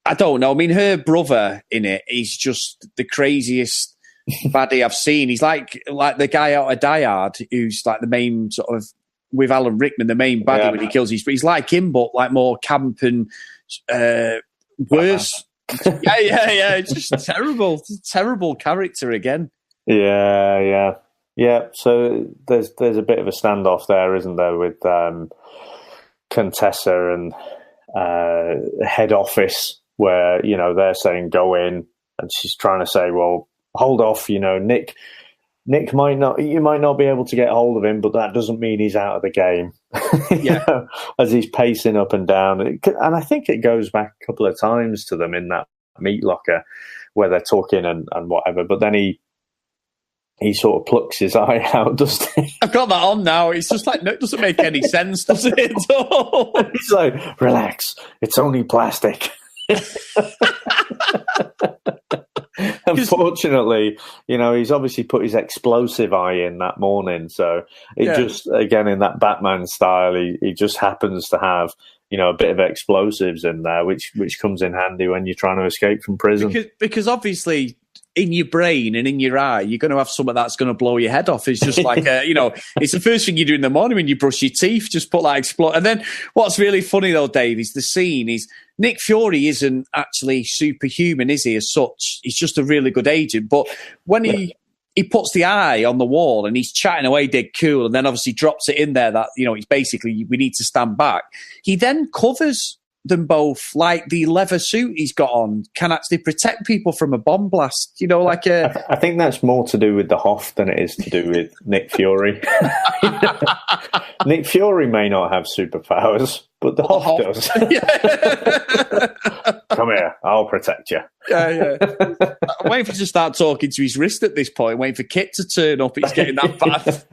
Speaker 1: I don't know. I mean, her brother in it is just the craziest baddie I've seen. He's like the guy out of Die Hard, who's like the main sort of, with Alan Rickman, the main baddie when he kills. He's like him, but like more camp and worse. Yeah. It's just terrible. It's a terrible character again.
Speaker 2: Yeah. So there's a bit of a standoff there, isn't there, with Contessa and head office, where they're saying go in, and she's trying to say, well, hold off. Nick might not. You might not be able to get hold of him, but that doesn't mean he's out of the game. As he's pacing up and down, and I think it goes back a couple of times to them in that meat locker where they're talking and whatever. But then he sort of plucks his eye out, doesn't he?
Speaker 1: I've got that on now. It's just like, no, it doesn't make any sense, does it at all?
Speaker 2: He's like, relax, it's only plastic. Unfortunately, he's obviously put his explosive eye in that morning. So it just, again, in that Batman style, he just happens to have, a bit of explosives in there, which comes in handy when you're trying to escape from prison.
Speaker 1: Because obviously, in your brain and in your eye, you're going to have something that's going to blow your head off. It's just like, it's the first thing you do in the morning when you brush your teeth, just put that explode. And then what's really funny though, Dave, is the scene is Nick Fury isn't actually superhuman, is he, as such? He's just a really good agent. But when he puts the eye on the wall and he's chatting away dead cool, and then obviously drops it in there that, he's basically, we need to stand back. He then covers them both, like the leather suit he's got on can actually protect people from a bomb blast.
Speaker 2: I think that's more to do with the Hoff than it is to do with Nick Fury. Nick Fury may not have superpowers, but the Hoff does. Come here, I'll protect you.
Speaker 1: Yeah. I'm waiting for him to start talking to his wrist at this point, waiting for Kit to turn up. He's getting that bad.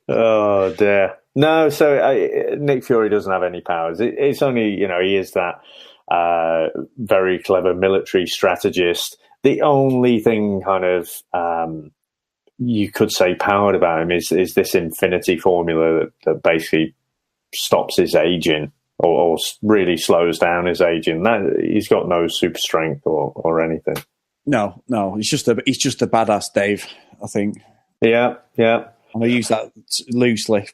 Speaker 2: Oh, dear. No, so Nick Fury doesn't have any powers. It's only, he is that very clever military strategist. The only thing kind of you could say powered about him is this infinity formula that basically stops his aging or really slows down his aging. He's got no super strength or anything. No,
Speaker 1: he's just a badass, Dave, I think.
Speaker 2: Yeah.
Speaker 1: And I use that loosely.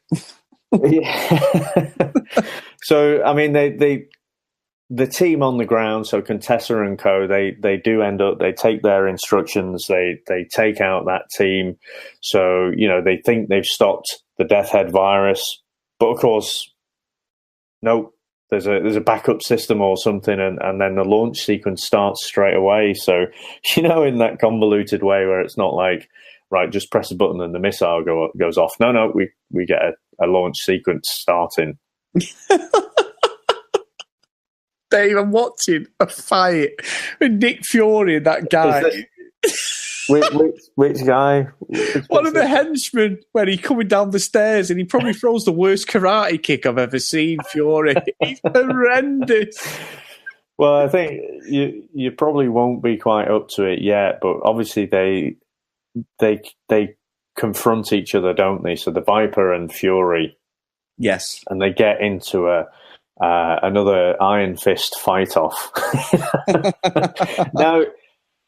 Speaker 2: So, I mean, the team on the ground, so Contessa and co, they do end up, they take their instructions, they take out that team. So, they think they've stopped the Death Head virus, but of course, nope. There's a backup system or something, and then the launch sequence starts straight away. So, in that convoluted way where it's not like, right, just press a button and the missile goes off. No, we get a launch sequence starting.
Speaker 1: Dave, I'm watching a fight with Nick Fury and that guy.
Speaker 2: Which guy?
Speaker 1: One of the henchmen, when he's coming down the stairs and he probably throws the worst karate kick I've ever seen, Fury. He's horrendous.
Speaker 2: Well, I think you probably won't be quite up to it yet, but obviously they confront each other, don't they? So the Viper and Fury,
Speaker 1: yes,
Speaker 2: and they get into another Iron Fist fight off. Now,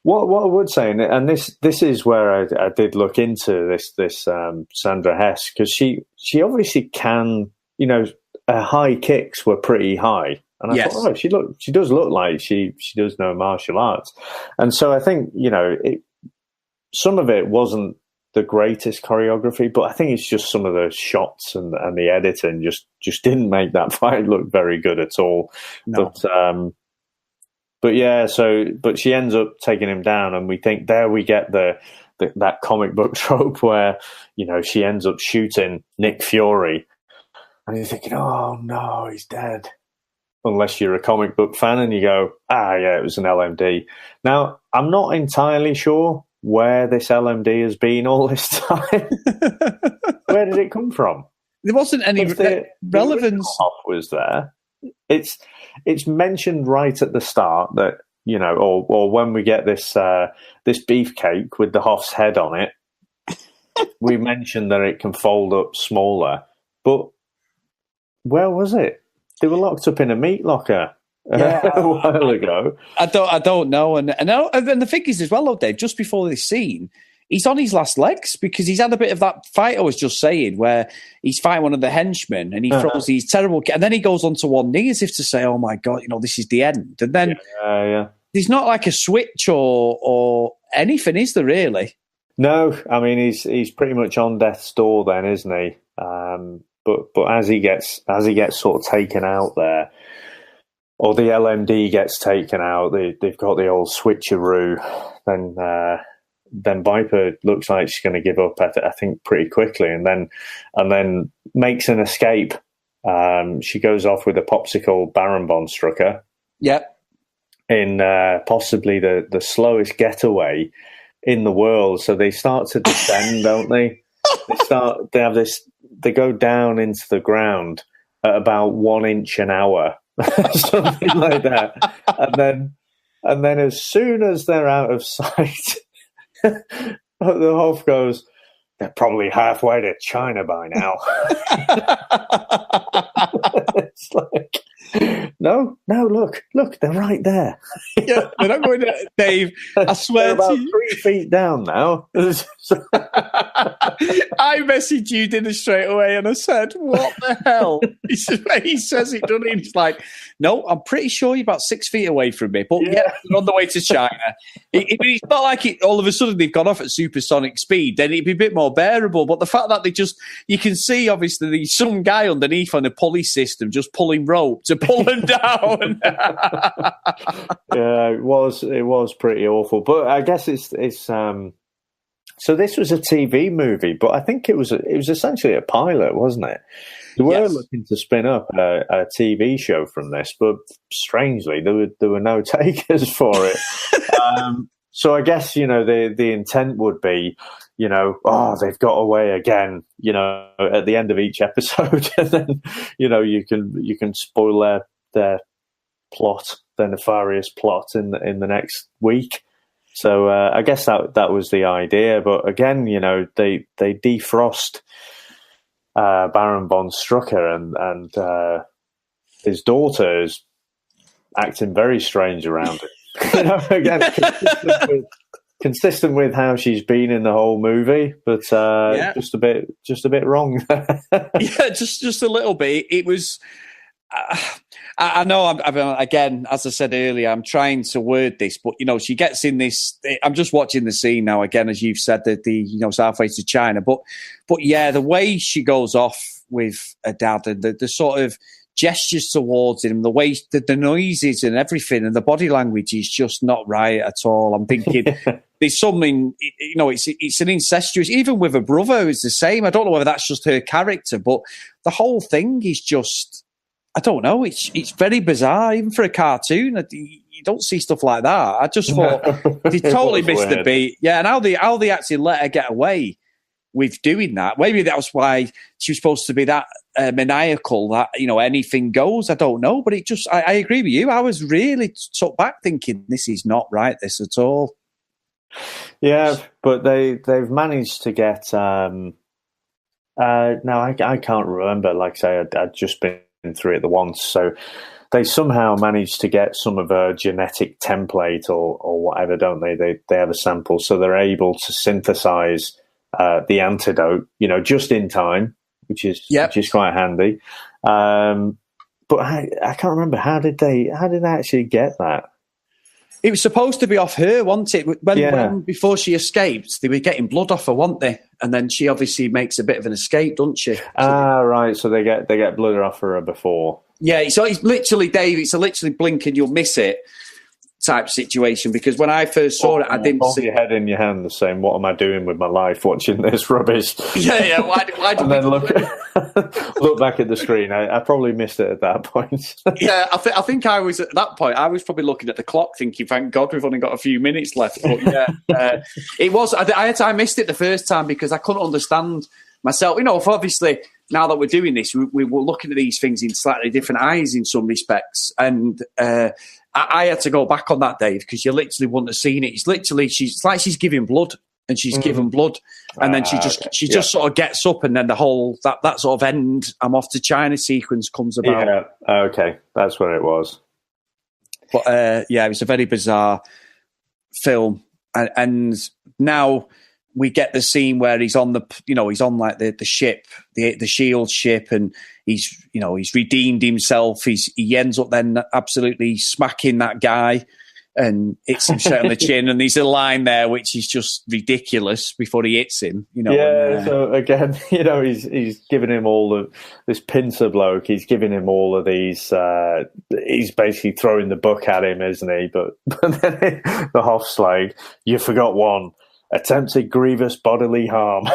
Speaker 2: what I would say, and this is where I did look into this Sandra Hess, because she obviously can, her high kicks were pretty high. And I thought, she does look like she does know martial arts. And so I think, some of it wasn't the greatest choreography, but I think it's just some of the shots and the editing just didn't make that fight look very good at all. No. But yeah, but she ends up taking him down, and we think there we get that comic book trope where, she ends up shooting Nick Fury, and you're thinking, oh no, he's dead. Unless you're a comic book fan and you go, yeah, it was an LMD. Now, I'm not entirely sure where this LMD has been all this time. Where did it come from?
Speaker 1: There wasn't any relevance.
Speaker 2: Was there? It's mentioned right at the start that, or when we get this beefcake with the Hoff's head on it, we mentioned that it can fold up smaller. But where was it? They were locked up in a meat locker a while ago.
Speaker 1: I don't know. And the thing is as well, though, Dave, just before this scene, he's on his last legs because he's had a bit of that fight I was just saying where he's fighting one of the henchmen and he throws these terrible... And then he goes onto one knee as if to say, oh, my God, this is the end. And then there's not like a switch or anything, is there really?
Speaker 2: No, I mean he's pretty much on death's door then, isn't he? But as he gets sort of taken out there, or the LMD gets taken out, they've got the old switcheroo. Then Viper looks like she's going to give up. I think pretty quickly, and then makes an escape. She goes off with a popsicle Baron von Strucker.
Speaker 1: Yep.
Speaker 2: In possibly the slowest getaway in the world. So they start to descend, don't they? They go down into the ground at about 1 inch an hour, something like that. And then as soon as they're out of sight, the Hoff goes, they're probably halfway to China by now. It's like, no, look, they're right there.
Speaker 1: Yeah, they're not going to, Dave. I swear
Speaker 2: they're about
Speaker 1: to you.
Speaker 2: 3 feet down now.
Speaker 1: I messaged you dinner straight away and I said, what the hell? He says it, doesn't he? And he's like, no, I'm pretty sure you're about 6 feet away from me, but yeah, you're on the way to China. It's not like all of a sudden they've gone off at supersonic speed, then it'd be a bit more bearable. But the fact that you can see obviously there's some guy underneath on a pulley system just pulling rope to pull them down.
Speaker 2: Yeah, it was pretty awful. But I guess it's so this was a TV movie, but I think it was essentially a pilot, wasn't it? They were looking to spin up a TV show from this, but strangely there were no takers for it. So I guess the intent would be, they've got away again, at the end of each episode, and then you can spoil their plot, their nefarious plot in the next week. So I guess that was the idea. But again, they defrost Baron von Strucker, and his daughter is acting very strange around it. Again, consistent with how she's been in the whole movie, but just a bit wrong.
Speaker 1: Yeah, just a little bit. It was. I know. Again, as I said earlier, I'm trying to word this, but she gets in this. I'm just watching the scene now again, as you've said, that it's halfway to China. But yeah, the way she goes off with her dad and the sort of gestures towards him, the way the noises and everything, and the body language is just not right at all. I'm thinking there's something. It's an incestuous. Even with her brother, it's the same. I don't know whether that's just her character, but the whole thing is just. I don't know. It's very bizarre, even for a cartoon. You don't see stuff like that. I just thought they totally missed the beat. Yeah, and how they actually let her get away with doing that. Maybe that was why she was supposed to be that maniacal, that anything goes. I don't know, but I agree with you. I was really took back thinking this is not right. This at all.
Speaker 2: Yeah, but they've managed to get. Now I can't remember. Like I say, I'd just been through it the once, so they somehow managed to get some of a genetic template or whatever, don't they? They have a sample, so they're able to synthesize the antidote, just in time, which is quite handy. But I can't remember how did they actually get that?
Speaker 1: It was supposed to be off her, wasn't it? When before she escaped, they were getting blood off her, weren't they? And then she obviously makes a bit of an escape, doesn't she?
Speaker 2: Right. So they get blood off her before.
Speaker 1: Yeah. So it's literally, Dave. It's a literally blink and you'll miss it type situation. Because when I first saw it, I didn't see
Speaker 2: your head in your hand, saying, "What am I doing with my life watching this rubbish?"
Speaker 1: Yeah. Why
Speaker 2: and then look back at the screen. I probably missed it at that point.
Speaker 1: Yeah, I think I was at that point. I was probably looking at the clock, thinking, "Thank God, we've only got a few minutes left." But yeah, it was. I missed it the first time because I couldn't understand myself. Obviously, now that we're doing this, we were looking at these things in slightly different eyes in some respects, and I had to go back on that, Dave, because you literally wouldn't have seen it. It's literally it's like she's giving blood. And she's given blood, and then she just sort of gets up, and then the whole that sort of end "I'm off to China" sequence comes about.
Speaker 2: Yeah, okay, that's what it was.
Speaker 1: But it was a very bizarre film, and now we get the scene where he's on he's on like the ship, the S.H.I.E.L.D. ship, and he's redeemed himself. He ends up then absolutely smacking that guy. and hits him straight on the chin, and there's a line there which is just ridiculous before he hits him,
Speaker 2: So again, he's giving him all of this pincer bloke. He's giving him all of these. He's basically throwing the book at him, isn't he? But then the Hoff's like, "You forgot one: attempted grievous bodily harm."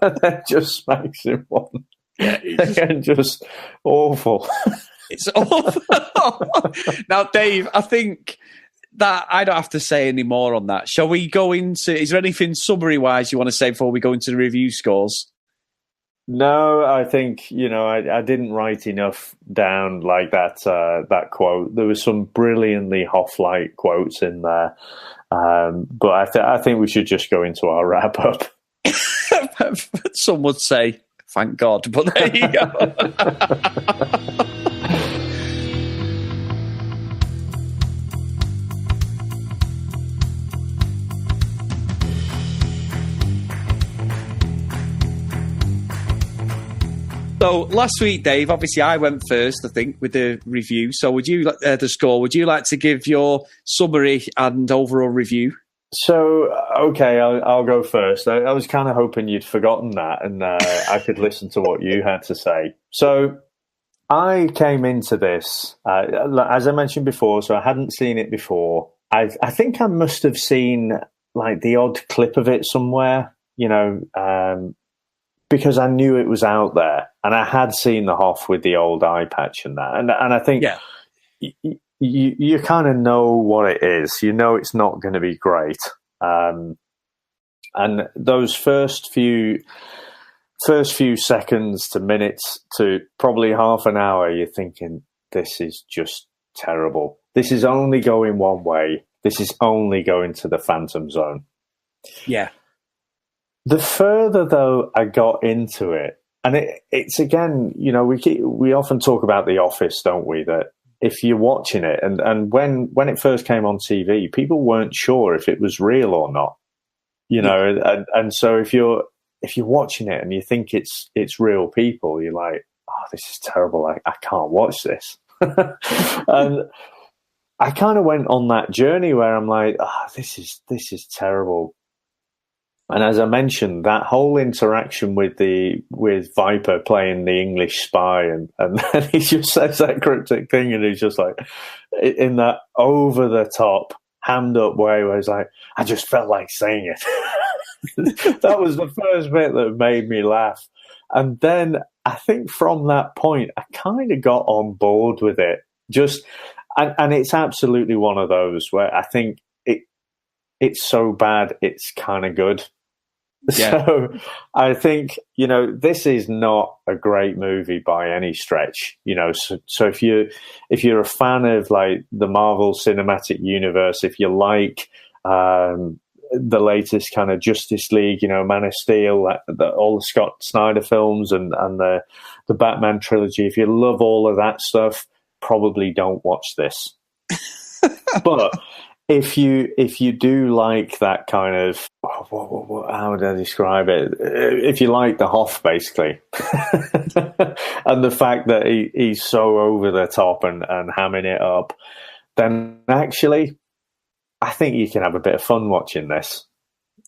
Speaker 2: And then just smacks him one.
Speaker 1: Yeah,
Speaker 2: again, just awful.
Speaker 1: It's awful. Now, Dave, I think that I don't have to say any more on that. Shall we go into? Is there anything summary-wise you want to say before we go into the review scores?
Speaker 2: No, I think I didn't write enough down like that. That quote. There was some brilliantly Hoff-like quotes in there, but I think we should just go into our wrap up.
Speaker 1: Some would say, "Thank God," but there you go. So last week, Dave, obviously I went first, I think, with the review. So would you, the score, would you like to give your summary and overall review?
Speaker 2: So, okay, I'll go first. I was kind of hoping you'd forgotten that and I could listen to what you had to say. So I came into this, as I mentioned before, so I hadn't seen it before. I think I must have seen like the odd clip of it somewhere, because I knew it was out there, and I had seen the Hoff with the old eye patch and that, and I think you kind of know what it is. You know it's not going to be great, and those first few seconds to minutes to probably half an hour, you're thinking, this is just terrible. This is only going one way. This is only going to the Phantom Zone.
Speaker 1: Yeah.
Speaker 2: The further, though, I got into it, and it's again, we often talk about The Office, don't we? That if you're watching it, and when it first came on TV, people weren't sure if it was real or not, and so if you're watching it and you think it's real people, you're like, oh, this is terrible. I can't watch this. And I kind of went on that journey where I'm like, this is terrible. And as I mentioned, that whole interaction with Viper playing the English spy, and then he just says that cryptic thing, and he's just like, in that over the top, hammed up way, where he's like, I just felt like saying it. That was the first bit that made me laugh. And then I think from that point, I kind of got on board with it. And it's absolutely one of those where I think it's so bad, it's kind of good. Yeah. So I think, this is not a great movie by any stretch, so if you're a fan of like the Marvel Cinematic Universe, if you like the latest kind of Justice League, Man of Steel, all the Scott Snyder films and the Batman trilogy, if you love all of that stuff, probably don't watch this. But if you do like that kind of, how would I describe it? If you like the Hoff, basically, and the fact that he's so over the top and hamming it up, then actually, I think you can have a bit of fun watching this.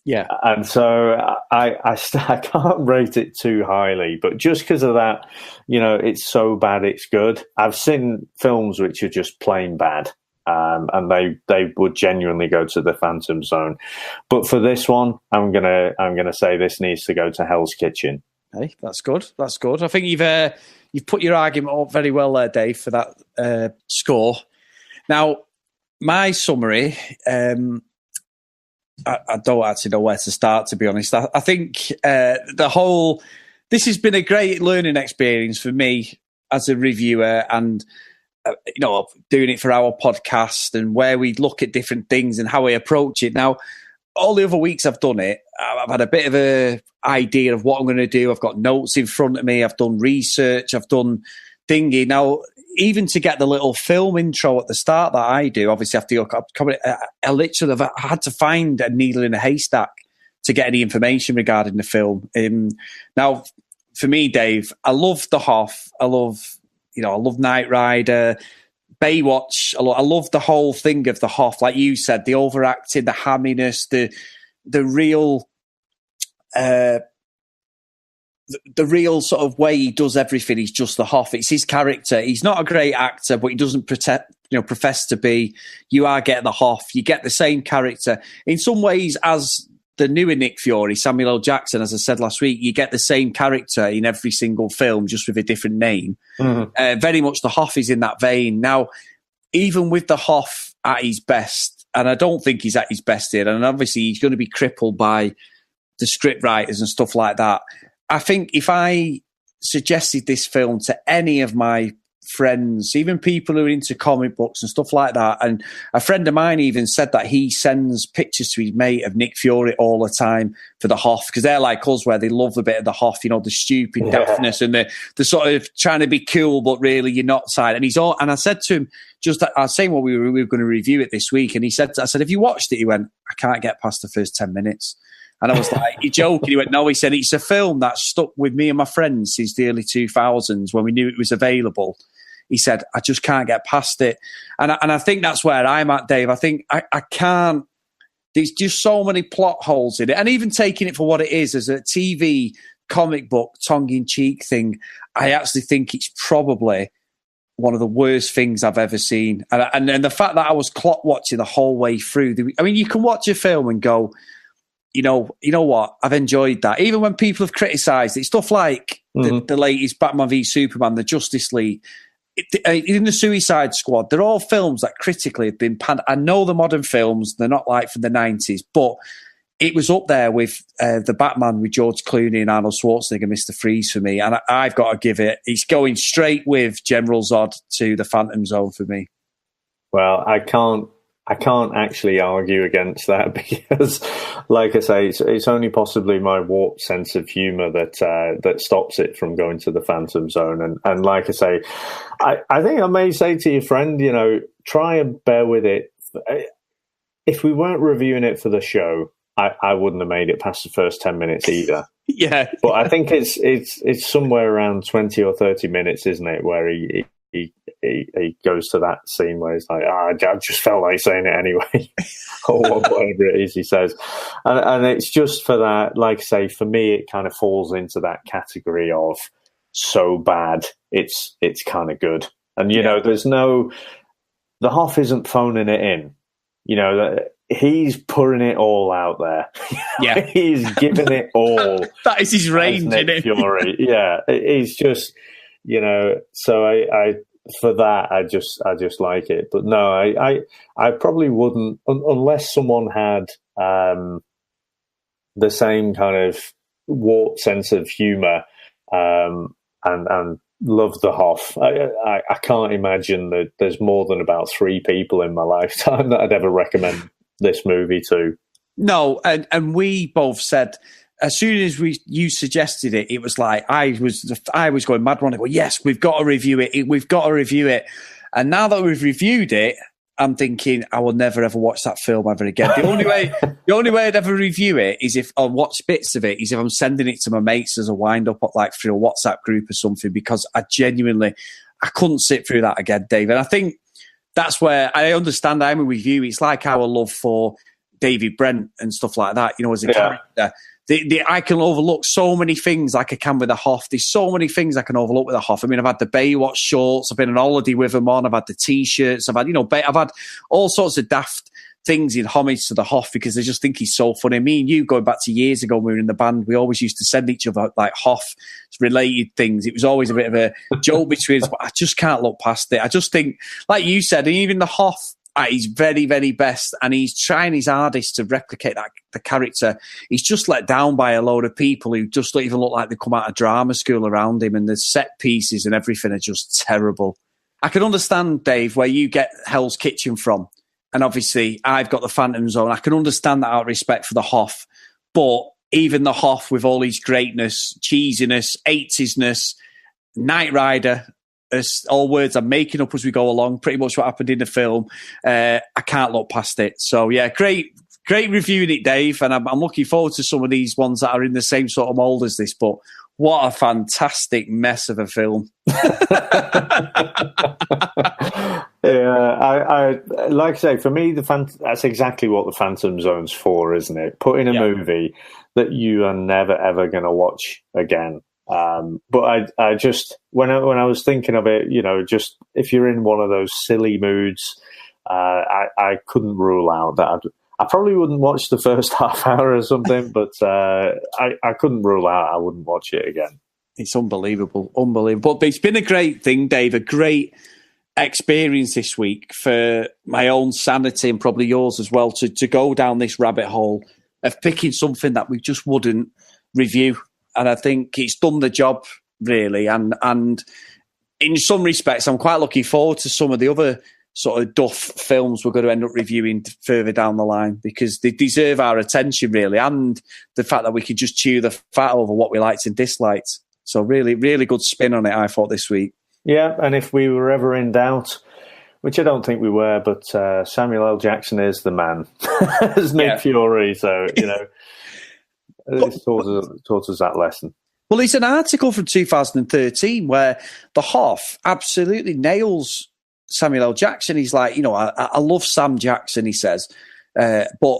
Speaker 1: Yeah.
Speaker 2: And so I can't rate it too highly, but just because of that, it's so bad it's good. I've seen films which are just plain bad. And they would genuinely go to the Phantom Zone, but for this one, I'm gonna say this needs to go to Hell's Kitchen.
Speaker 1: Hey, that's good. That's good. I think you've put your argument up very well there, Dave, for that score. Now, my summary, I don't actually know where to start, to be honest. I think this has been a great learning experience for me as a reviewer, and doing it for our podcast and where we look at different things and how we approach it. Now, all the other weeks I've done it, I've had a bit of an idea of what I'm going to do. I've got notes in front of me. I've done research. I've done thingy. Now, even to get the little film intro at the start that I do, obviously I literally had to find a needle in a haystack to get any information regarding the film. Now, for me, Dave, I love the Hoff. I love Knight Rider, Baywatch, I love the whole thing of the Hoff, like you said, the overacting, the hamminess, the real the real sort of way he does everything. He's just the Hoff. It's his character. He's not a great actor, but he doesn't profess to be. You are getting the Hoff. You get the same character in some ways as the newer Nick Fury, Samuel L. Jackson. As I said last week, you get the same character in every single film, just with a different name. Mm-hmm. Very much the Hoff is in that vein. Now, even with the Hoff at his best, and I don't think he's at his best here, and obviously he's going to be crippled by the script writers and stuff like that. I think if I suggested this film to any of my friends, even people who are into comic books and stuff like that, and a friend of mine even said that he sends pictures to his mate of Nick Fury all the time for the Hoff, because they're like us where they love a bit of the Hoff, the stupid daftness and the sort of trying to be cool, but really you're not side. And and I said to him, I was saying we were going to review it this week, and I said, have you watched it? He went, I can't get past the first 10 minutes. And I was like, you're joking? He went, no. He said, it's a film that stuck with me and my friends since the early 2000s when we knew it was available. He said, I just can't get past it. And I think that's where I'm at, Dave. I think I can't. There's just so many plot holes in it. And even taking it for what it is, as a TV comic book tongue-in-cheek thing, I actually think it's probably one of the worst things I've ever seen. And the fact that I was clock watching the whole way through. I mean, you can watch a film and go, you know what? I've enjoyed that. Even when people have criticised it, stuff like the latest Batman v Superman, the Justice League, in the Suicide Squad, they're all films that critically have been panned. I know the modern films, they're not like from the 90s, but it was up there with the Batman with George Clooney and Arnold Schwarzenegger, Mr. Freeze for me. And I've got to give it, it's going straight with General Zod to the Phantom Zone for me.
Speaker 2: Well, I can't actually argue against that because, like I say, it's only possibly my warped sense of humour that stops it from going to the Phantom Zone. And like I say, I think I may say to your friend, try and bear with it. If we weren't reviewing it for the show, I wouldn't have made it past the first 10 minutes either.
Speaker 1: Yeah,
Speaker 2: but I think it's somewhere around 20 or 30 minutes, isn't it, where he goes to that scene where he's like, I just felt like saying it anyway, or whatever it is he says. And it's just for that, like I say, for me, it kind of falls into that category of so bad, it's kind of good. And, the Hoff isn't phoning it in. He's putting it all out there.
Speaker 1: Yeah.
Speaker 2: He's giving it all.
Speaker 1: That is his range, isn't it?
Speaker 2: Fury. Yeah. He's just, so I for that, I just like it. But no, I probably wouldn't, unless someone had the same kind of warped sense of humour and love the Hoff. I can't imagine that there's more than about 3 people in my lifetime that I'd ever recommend this movie to.
Speaker 1: No, and we both said, as soon as you suggested it, it was like I was going mad one day. Well, yes, we've got to review it. We've got to review it. And now that we've reviewed it, I'm thinking I will never ever watch that film ever again. The only way I'd ever review it is if I'll watch bits of it. Is if I'm sending it to my mates as a wind up, like through a WhatsApp group or something. Because I couldn't sit through that again, Dave. And I think that's where I understand I'm with you. It's like our love for David Brent and stuff like that. As a character. I can overlook so many things like I can with the Hoff. There's so many things I can overlook with the Hoff. I mean, I've had the Baywatch shorts. I've been on holiday with him on. I've had the T-shirts. I've had all sorts of daft things in homage to the Hoff because I just think he's so funny. Me and you, going back to years ago when we were in the band, we always used to send each other like Hoff-related things. It was always a bit of a joke between us, but I just can't look past it. I just think, like you said, even the Hoff at his very, very best, and he's trying his hardest to replicate the character. He's just let down by a load of people who just don't even look like they come out of drama school around him, and the set pieces and everything are just terrible. I can understand, Dave, where you get Hell's Kitchen from, and obviously I've got the Phantom Zone. I can understand that out of respect for the Hoff, but even the Hoff with all his greatness, cheesiness, 80s-ness, Knight Rider, all words I'm making up as we go along, pretty much what happened in the film. I can't look past it. So, yeah, great reviewing it, Dave. And I'm looking forward to some of these ones that are in the same sort of mould as this. But what a fantastic mess of a film.
Speaker 2: I like I say, for me, that's exactly what the Phantom Zone's for, isn't it? Put in a movie that you are never ever going to watch again. But I just when I was thinking of it, just if you're in one of those silly moods, I couldn't rule out that I probably wouldn't watch the first half hour or something, but I couldn't rule out I wouldn't watch it again.
Speaker 1: It's unbelievable. But it's been a great thing, Dave, a great experience this week for my own sanity and probably yours as well, to go down this rabbit hole of picking something that we just wouldn't review. And I think it's done the job, really. And in some respects, I'm quite looking forward to some of the other sort of duff films we're going to end up reviewing further down the line, because they deserve our attention, really, and the fact that we could just chew the fat over what we liked and disliked. So really, really good spin on it, I thought, this week.
Speaker 2: Yeah, and if we were ever in doubt, which I don't think we were, but Samuel L. Jackson is the man as Nick Fury. So, it's taught us that lesson.
Speaker 1: Well, it's an article from 2013 where the Hoff absolutely nails Samuel L. Jackson. He's like, I love Sam Jackson, he says, but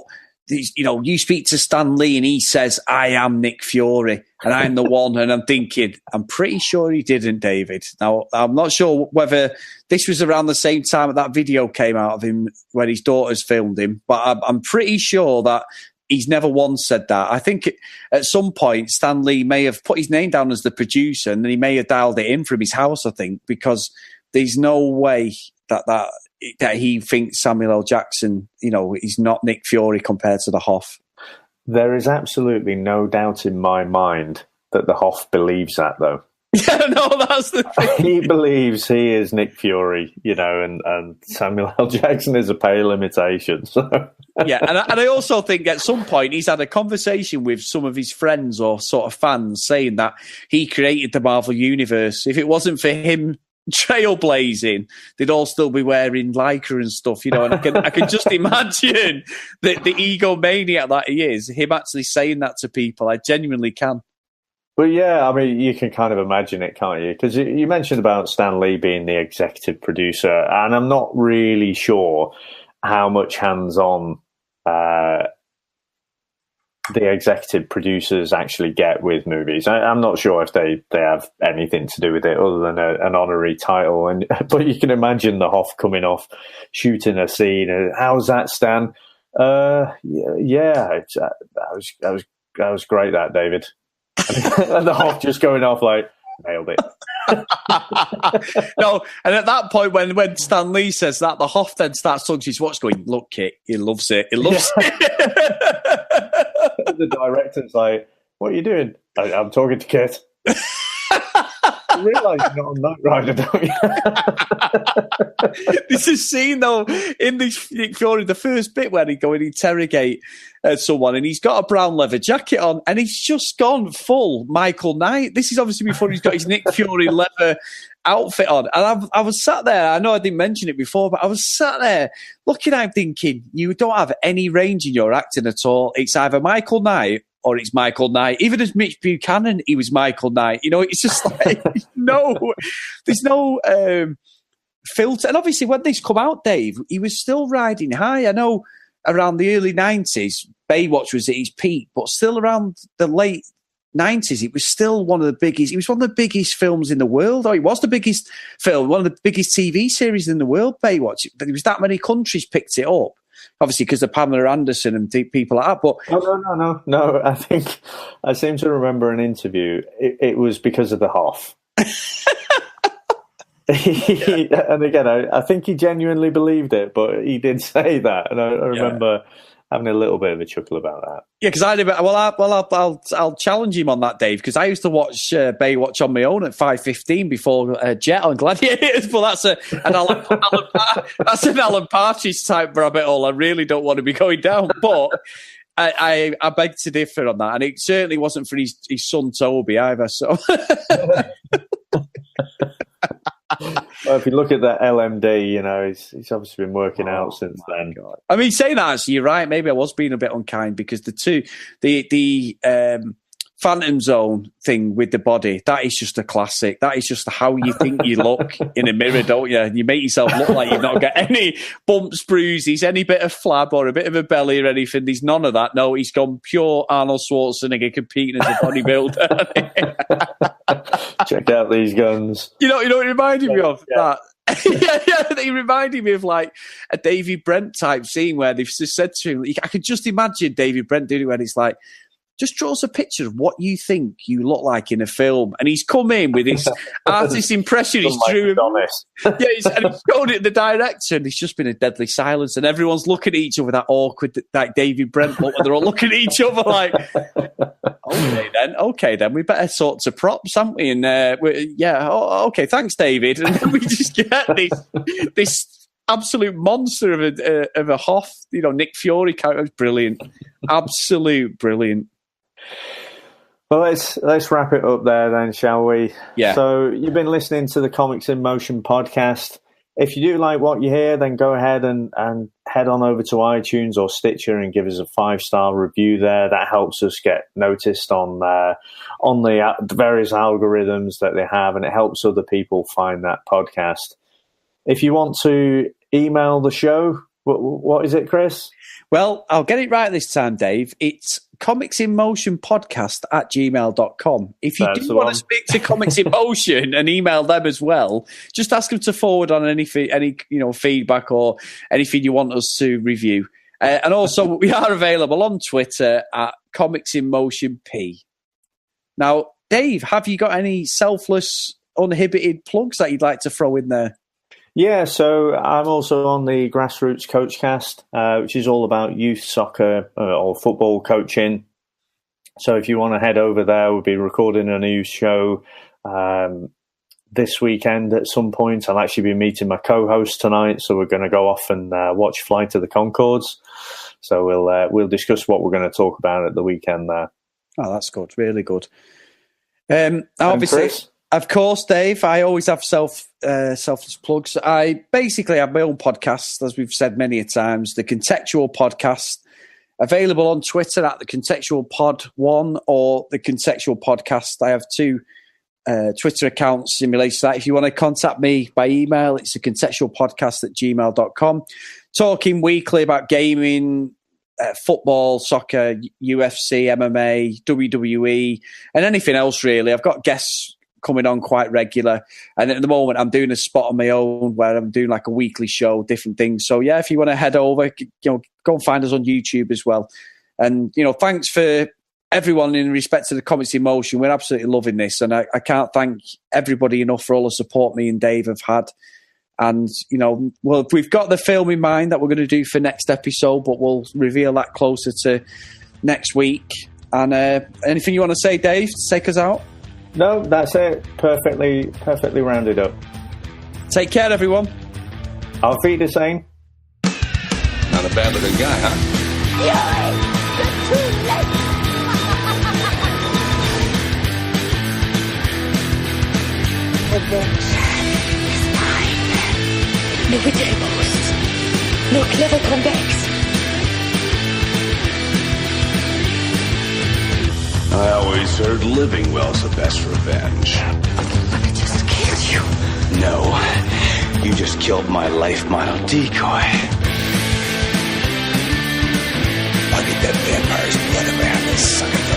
Speaker 1: you speak to Stan Lee and he says, I am Nick Fury and I'm the one. And I'm thinking, I'm pretty sure he didn't, David. Now, I'm not sure whether this was around the same time that video came out of him when his daughters filmed him, but I'm pretty sure that he's never once said that. I think at some point Stan Lee may have put his name down as the producer and he may have dialed it in from his house, I think, because there's no way that he thinks Samuel L. Jackson, he's not Nick Fury compared to the Hoff.
Speaker 2: There is absolutely no doubt in my mind that the Hoff believes that, though.
Speaker 1: Yeah, no, that's the thing.
Speaker 2: He believes he is Nick Fury, and Samuel L. Jackson is a pale imitation. So.
Speaker 1: Yeah, and I also think at some point he's had a conversation with some of his friends or sort of fans saying that he created the Marvel Universe. If it wasn't for him trailblazing, they'd all still be wearing Lycra and stuff, and I can just imagine the egomaniac that he is, him actually saying that to people. I genuinely can.
Speaker 2: Well, yeah, I mean, you can kind of imagine it, can't you? Because you mentioned about Stan Lee being the executive producer, and I'm not really sure how much hands-on the executive producers actually get with movies. I'm not sure if they have anything to do with it other than an honorary title. But you can imagine the Hoff coming off shooting a scene. How's that, Stan? Yeah, that was great, that, David. And the Hoff just going off like, nailed it.
Speaker 1: No, and at that point when Stan Lee says that, the Hoff then starts tugging his watch going, look, Kit, he loves it. He loves it.
Speaker 2: The director's like, what are you doing? I'm talking to Kit. You realise you're not a Knight Rider, don't you?
Speaker 1: This is scene, though, in this Nick Fury, the first bit where he go and interrogate someone, and he's got a brown leather jacket on, and he's just gone full Michael Knight. This is obviously before he's got his Nick Fury leather outfit on. And I was sat there, I know I didn't mention it before, but I was sat there looking at him thinking, you don't have any range in your acting at all. It's either Michael Knight or it's Michael Knight. Even as Mitch Buchanan, he was Michael Knight. It's just like, there's no filter. And obviously when this come out, Dave, he was still riding high. I know around the early 90s, Baywatch was at his peak, but still around the late 90s, it was still one of the biggest. It was one of the biggest films in the world. It was the biggest film, one of the biggest TV series in the world, Baywatch. There was that many countries picked it up. Obviously, because of Pamela Anderson and people like that. But
Speaker 2: no. I think I seem to remember an interview. It was because of the Hoff. And again, I think he genuinely believed it, but he did say that, and I remember having a little bit of a chuckle about that.
Speaker 1: Yeah, because I'll challenge him on that, Dave, because I used to watch Baywatch on my own at 5:15 before Jet on Gladiators, but that's an Alan Partridge type rabbit hole I really don't want to be going down. But I beg to differ on that, and it certainly wasn't for his son Toby either. So.
Speaker 2: Well, if you look at that LMD, he's obviously been working out since then.
Speaker 1: God. I mean, saying that, actually, you're right. Maybe I was being a bit unkind because the Phantom Zone thing with the body, that is just a classic. That is just how you think you look in a mirror, don't you? You make yourself look like you've not got any bumps, bruises, any bit of flab or a bit of a belly or anything. There's none of that. No, he's gone pure Arnold Schwarzenegger competing as a bodybuilder.
Speaker 2: Check out these guns.
Speaker 1: You know what it reminded me of? That. yeah, they reminded me of like a Davy Brent type scene where they've just said to him, I could just imagine Davy Brent doing it when it's like, just draw us a picture of what you think you look like in a film. And he's come in with his artist impression. He's drew him. And he's showed it to the director, and it's just been a deadly silence. And everyone's looking at each other with that awkward, like David Brent look, and they're all looking at each other like, okay then, we better sort to props, haven't we? And okay, thanks, David. And then we just get this absolute monster of a Hoff, Nick Fury character. It was brilliant. Absolute brilliant.
Speaker 2: Well, let's wrap it up there then, shall we?
Speaker 1: Yeah.
Speaker 2: So you've been listening to the Comics in Motion podcast. If you do like what you hear, then go ahead and head on over to iTunes or Stitcher and give us a 5-star review there. That helps us get noticed on the various algorithms that they have, and it helps other people find that podcast. If you want to email the show, what is it, Chris?
Speaker 1: Well, I'll get it right this time, Dave. It's comicsinmotionpodcast@gmail.com. If you do want to speak to Comics in Motion and email them as well, just ask them to forward on any feedback or anything you want us to review. And also, we are available on Twitter at comicsinmotionp. Now, Dave, have you got any selfless, uninhibited plugs that you'd like to throw in there?
Speaker 2: Yeah, so I'm also on the Grassroots Coachcast, which is all about youth soccer or football coaching. So if you want to head over there, we'll be recording a new show this weekend at some point. I'll actually be meeting my co-host tonight, so we're going to go off and watch Flight of the Conchords. So we'll discuss what we're going to talk about at the weekend there.
Speaker 1: Oh, that's good, really good. Obviously. Chris? Of course, Dave, I always have selfless plugs. I basically have my own podcast, as we've said many a times, the Contextual Podcast, available on Twitter at the Contextual Pod 1 or the Contextual Podcast. I have 2 Twitter accounts in relation to that. If you want to contact me by email, it's the contextualpodcast@gmail.com. Talking weekly about gaming, football, soccer, UFC, MMA, WWE, and anything else really. I've got guests coming on quite regular, and at the moment I'm doing a spot on my own where I'm doing like a weekly show, different things. So yeah, if you want to head over, go and find us on YouTube as well. And thanks for everyone in respect to the Comics in Motion. We're absolutely loving this, and I can't thank everybody enough for all the support me and Dave have had. And we've got the film in mind that we're going to do for next episode, but we'll reveal that closer to next week. And anything you want to say, Dave, to take us out?
Speaker 2: No, that's it. Perfectly rounded up.
Speaker 1: Take care, everyone.
Speaker 2: Auf Wiedersehen.
Speaker 3: Not a bad looking guy, huh?
Speaker 4: The vengeance is mine. No tables. No clever comebacks.
Speaker 3: I always heard living well's the best revenge.
Speaker 4: I just killed you.
Speaker 3: No, you just killed my life model decoy. I'll get that vampire's blood around this sucker.